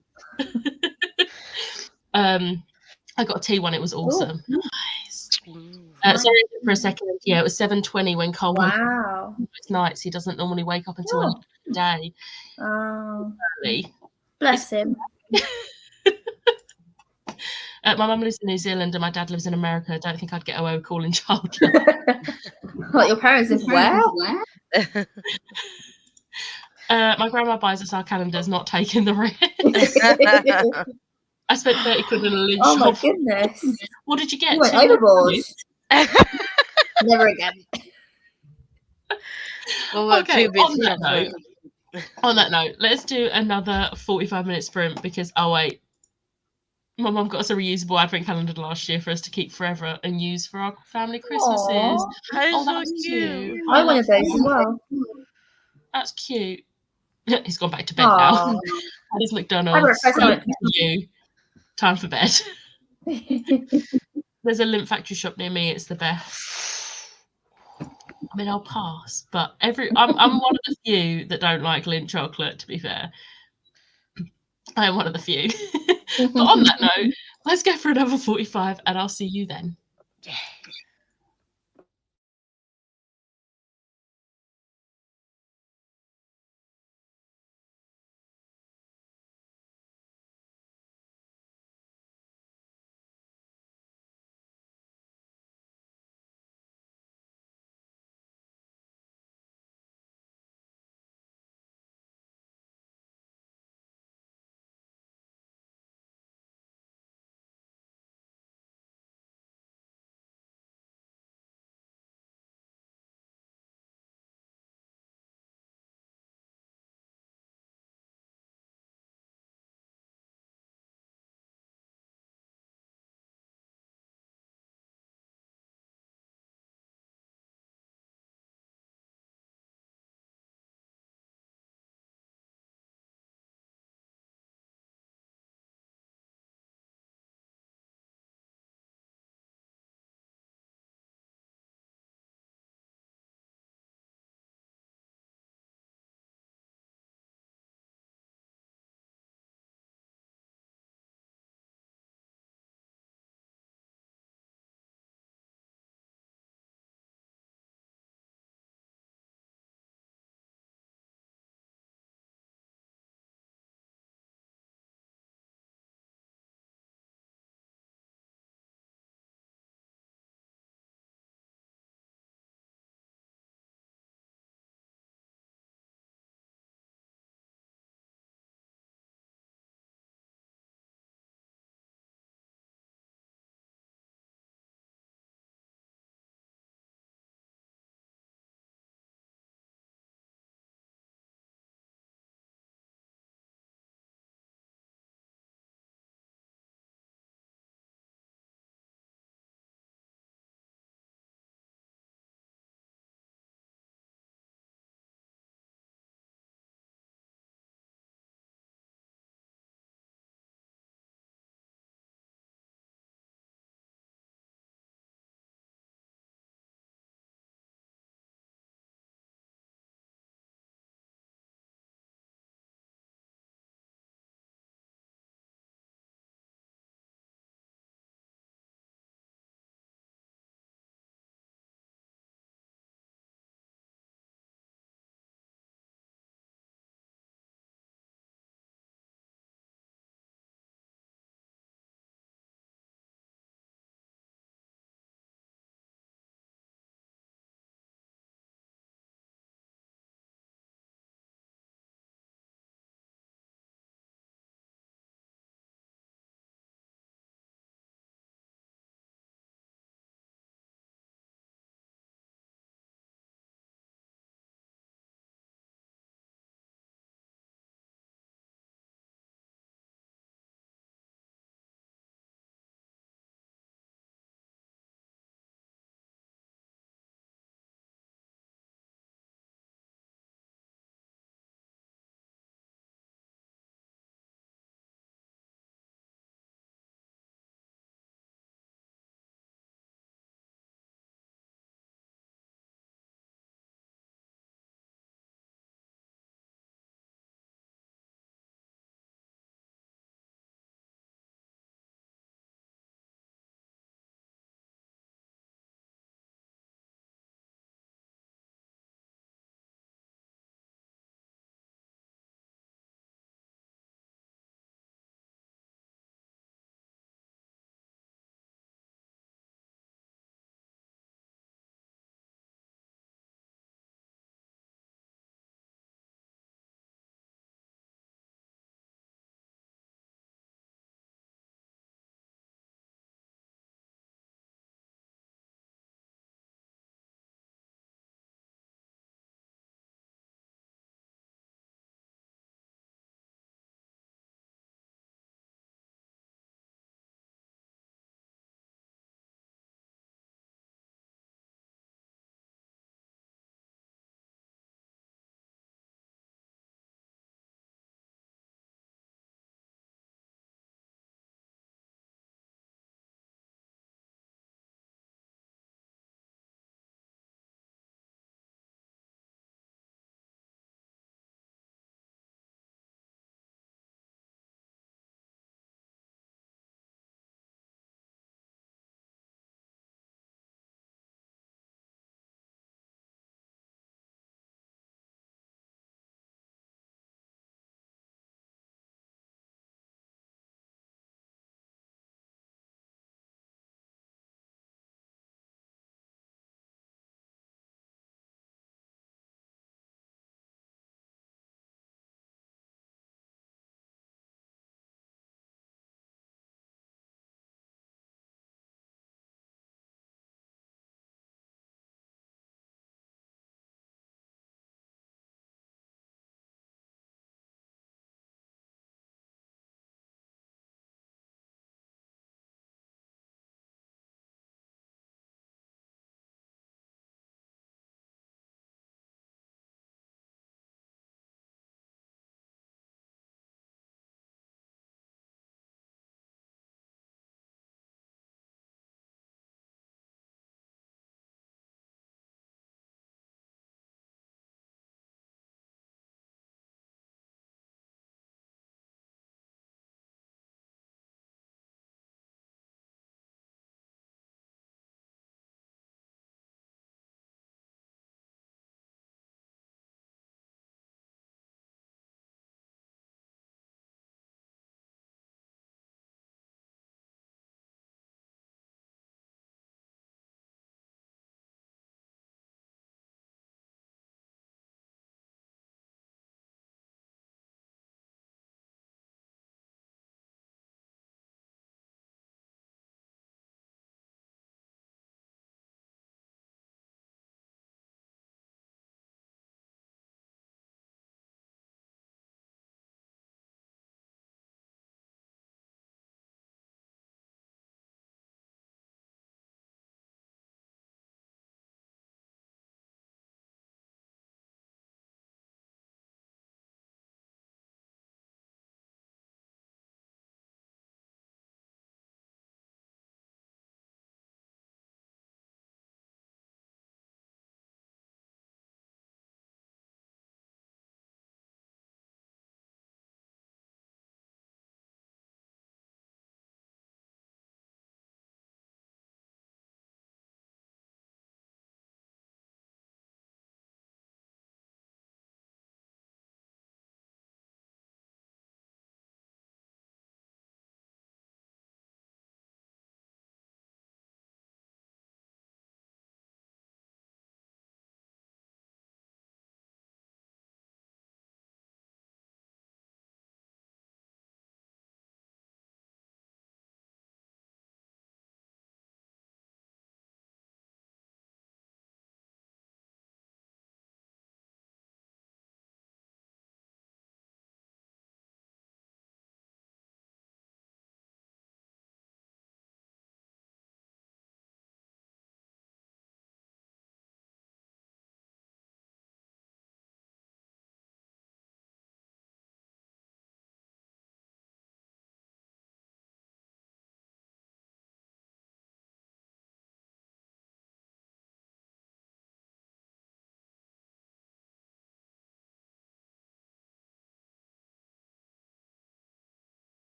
I got a tea one. It was awesome. Ooh. Nice. Sorry for a second. Yeah, it was 7:20 when Cole went. Wow. It's nights. He doesn't normally wake up until a day. Oh. Early. Bless him. My mum lives in New Zealand and my dad lives in America. I don't think I'd get away with calling Childline. What, your parents live where? My grandma buys us our calendars, not taking the risk. I spent 30 quid in a Lindt Oh my shop. goodness. What did you get? You went overboard. Never again. Okay, on that note, let's do another 45-minute sprint because, oh wait, my mum got us a reusable advent calendar last year for us to keep forever and use for our family Christmases. Oh, that's so cute. I wanted those as well. That's cute. He's gone back to bed now. There's McDonald's. You. Time for bed. There's a Lindt factory shop near me. It's the best. I mean, I'll pass, but I'm one of the few that don't like Lindt chocolate, to be fair. I am one of the few. But on that note, let's go for another 45 and I'll see you then. Yeah.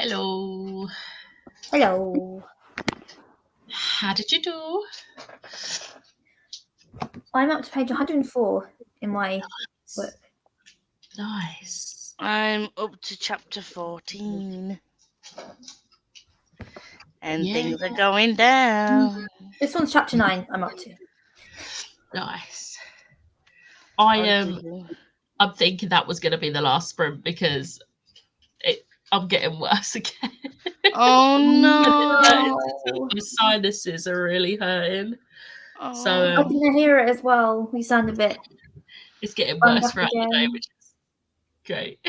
Hello. Hello. How did you do? I'm up to page 104 in my book. Nice. I'm up to chapter 14. And things are going down. This one's chapter 9 I'm up to. Nice. I'm thinking that was going to be the last sprint because I'm getting worse again. Oh no. My sinuses are really hurting. Oh. So I can hear it as well. We sound a bit. It's getting worse throughout the day, which is great.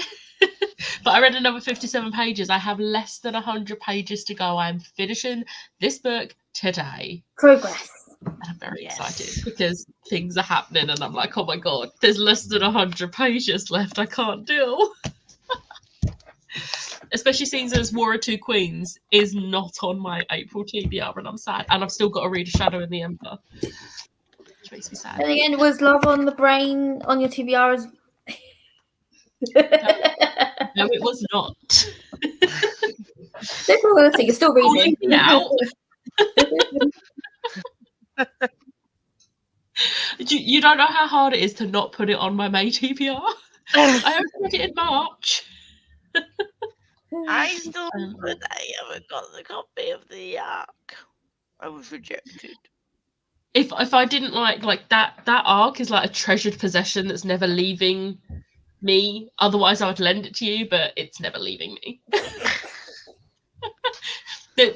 But I read another 57 pages. I have less than 100 pages to go. I'm finishing this book today. Progress. And I'm very excited because things are happening and I'm like, oh my god, there's less than 100 pages left. I can't deal. Especially seeing as War of Two Queens is not on my April TBR and I'm sad. And I've still got to read A Shadow in the Ember. Which makes me sad. And again, was Love on the Brain on your TBR as No, it was not. You're still reading. Now. You don't know how hard it is to not put it on my May TBR. I only read it in March. I still but I haven't got the copy of the arc. I was rejected. If I didn't like that arc is like a treasured possession that's never leaving me. Otherwise I would lend it to you, but it's never leaving me.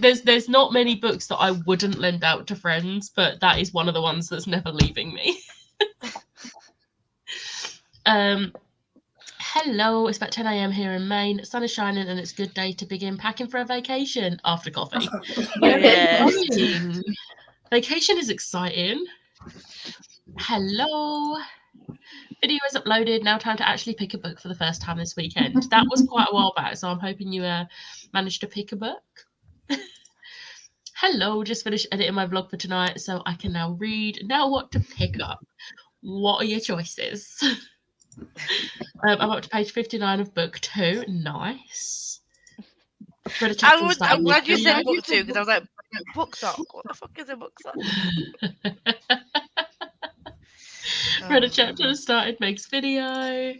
There's not many books that I wouldn't lend out to friends, but that is one of the ones that's never leaving me. Hello, it's about 10 a.m. here in Maine. The sun is shining and it's a good day to begin packing for a vacation after coffee. Yes. Vacation is exciting. Hello. Video is uploaded. Now time to actually pick a book for the first time this weekend. That was quite a while back, so I'm hoping you managed to pick a book. Hello, just finished editing my vlog for tonight, so I can now read. Now what to pick up? What are your choices? I'm up to page 59 of book 2. Nice. I'm glad you said book 2 because I was like, book talk. What the fuck is a book talk? Read a chapter and started Meg's video.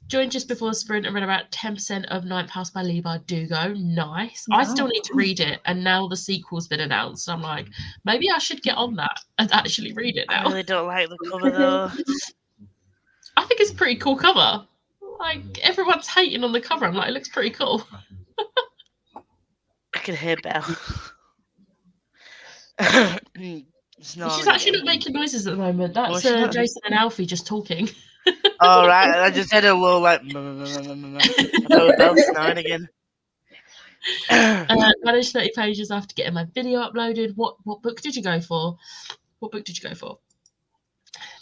Joined just before the sprint and read about 10% of Ninth House by Leigh Bardugo. Nice. I still need to read it, and now the sequel's been announced. I'm like, maybe I should get on that and actually read it now. I really don't like the cover though. I think it's a pretty cool cover. Like, everyone's hating on the cover. I'm like, it looks pretty cool. I can hear Belle. She's actually not making noises at the moment. That's Jason and Alfie just talking. All right, I just had a little like. So Belle's snoring again. Managed 30 pages after getting my video uploaded. What book did you go for? What book did you go for?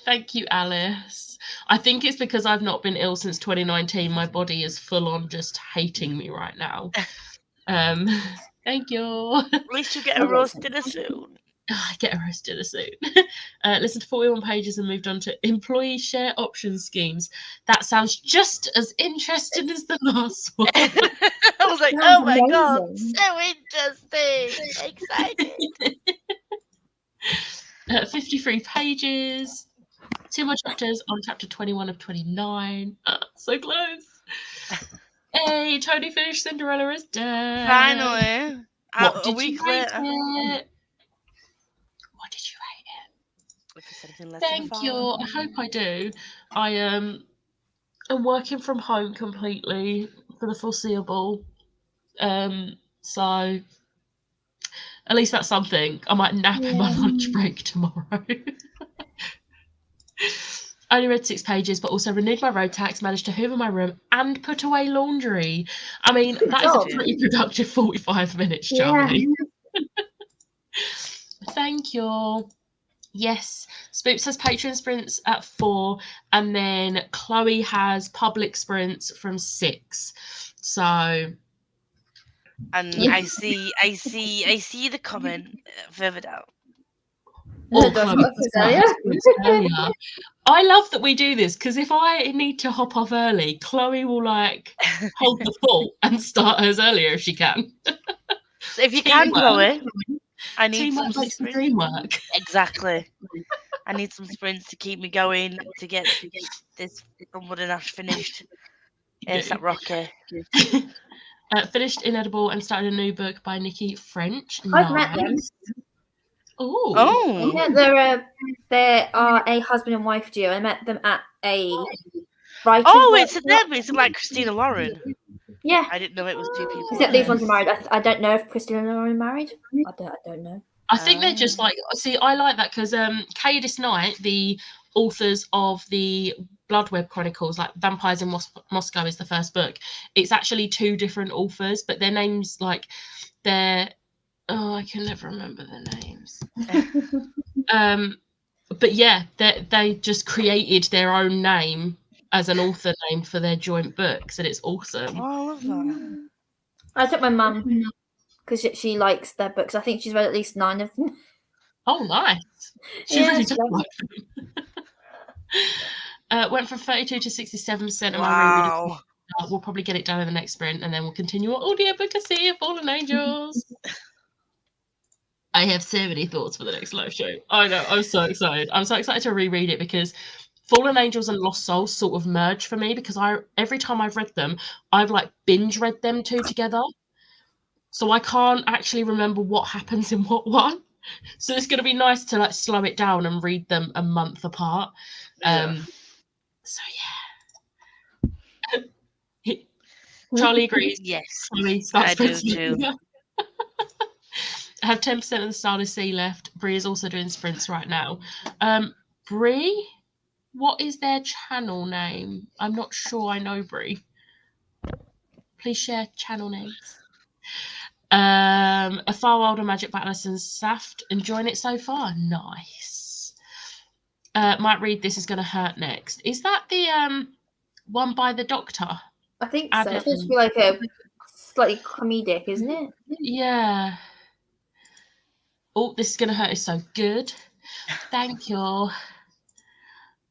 Thank you, Alice. I think it's because I've not been ill since 2019. My body is full on just hating me right now. Thank you. At least you get a roast dinner soon. I get a roast dinner soon. Listened to 41 pages and moved on to employee share option schemes. That sounds just as interesting as the last one. I was like, oh my god, so interesting. Excited. 53 pages. 2 more chapters on chapter 21 of 29. So close. Hey, Tony finished Cinderella is Dead. Finally. What did a week you rate later. it? What did you rate it? Thank you. I hope I do. I am working from home completely for the foreseeable. So at least that's something. I might nap in my lunch break tomorrow. I only read 6 pages, but also renewed my road tax, managed to hoover my room, and put away laundry. I mean, that is a pretty productive 45 minutes, Charlie. Yeah. Thank you. Yes, Spoops has Patreon sprints at 4, and then Chloe has public sprints from 6. So, and I see the comment further down. Or Dr. Chloe Azalea. Azalea. I love that we do this because if I need to hop off early, Chloe will like hold the fort and start hers earlier if she can. So if you can, Chloe, I need some Teamwork makes the sprints. dream work. Exactly. I need some sprints to keep me going to get this Onward and Ash finished. ASAP Rocky. Finished Inedible and started a new book by Nikki French. I've met them. Oh. Yeah, they are a husband and wife duo. I met them at a writer's it's workshop. them. It's like Christina Lauren. Yeah. I didn't know it was two people. Except these ones are married. I don't know if Christina and Lauren are married. I don't know. I think they're just like, see, I like that because Cadis Knight, the authors of the Bloodweb Chronicles, like Vampires in Moscow is the first book. It's actually two different authors, but their names, like, I can never remember their names. But yeah, they just created their own name as an author name for their joint books, and it's awesome. Oh, I love that. I took my mum because she likes their books. I think she's read at least 9 of them. Oh, nice. She really does like them. Went from 32 to 67% of my rereading. We'll probably get it done in the next sprint, and then we'll continue our audiobook of Fallen Angels. I have so many thoughts for the next live show. I know, I'm so excited. I'm so excited to reread it because Fallen Angels and Lost Souls sort of merge for me because every time I've read them, I've like binge read them two together. So I can't actually remember what happens in what one. So it's going to be nice to like slow it down and read them a month apart. So yeah. Charlie agrees. Yes, Charlie I do too. I have 10% of the Starless Sea left. Bree is also doing sprints right now. Bree, what is their channel name? I'm not sure I know Bree. Please share channel names. A Far Wilder Magic by Alison Saft. Enjoying it so far? Nice. Might read This Is Gonna Hurt next. Is that the one by the Doctor? I think so. It's supposed to be like a slightly comedic, isn't it? Yeah. Oh, This Is Gonna Hurt is so good. Thank you.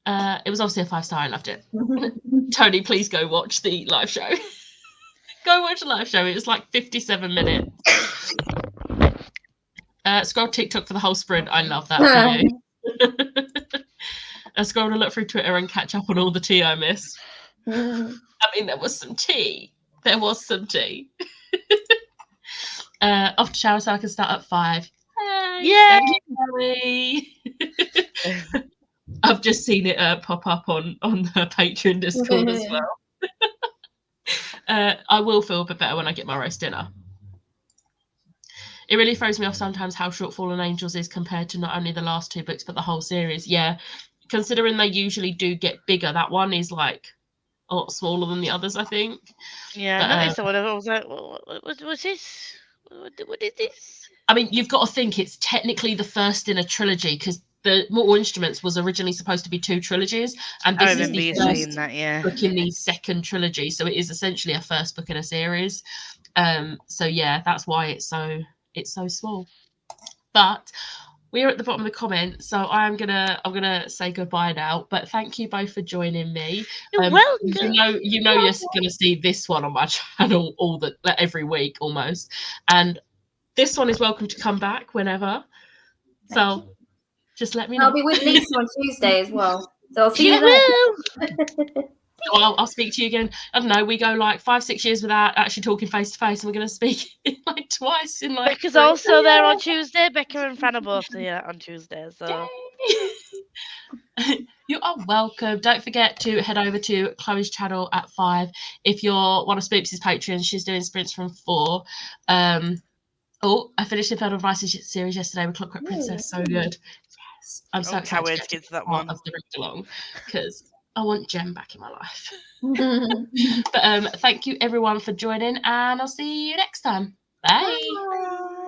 It was obviously a 5-star. I loved it. Tony, please go watch the live show. Go watch the live show. It was like 57 minutes. Scroll TikTok for the whole sprint. I love that for you. I scrolled and look through Twitter and catch up on all the tea I missed. I mean, there was some tea. Off to shower so I can start at 5. Hey, thank you, I've just seen it pop up on the Patreon Discord as well. I will feel a bit better when I get my roast dinner. It really throws me off sometimes how short Fallen Angels is compared to not only the last 2 books but the whole series. Yeah, considering they usually do get bigger, that one is like a lot smaller than the others, I think. Yeah, I noticed that one. I was like, what's this? What is this? I mean, you've got to think it's technically the first in a trilogy because the Mortal Instruments was originally supposed to be 2 trilogies, and this is the first book in the second trilogy, so it is essentially a first book in a series. So yeah, that's why it's so small. But we're at the bottom of the comments, so I'm gonna say goodbye now. But thank you both for joining me. You're welcome. You know you're gonna see this one on my channel every week almost, and this one is welcome to come back whenever. So just let me know. I'll be with Lisa on Tuesday as well. So I'll see you then. I'll speak to you again. I don't know. We go like 5-6 years without actually talking face to face, and we're going to speak like twice in like. Becca's also there on Tuesday. Becca and Fran are both there on Tuesday. So you are welcome. Don't forget to head over to Chloe's channel at 5 if you're one of Spooks' Patreons. She's doing sprints from 4. I finished the Infernal Vices series yesterday with Clockwork Princess. So good. Yes, I'm so excited to get to that one of the read along because I want Jem back in my life. But thank you everyone for joining, and I'll see you next time. Bye. Bye.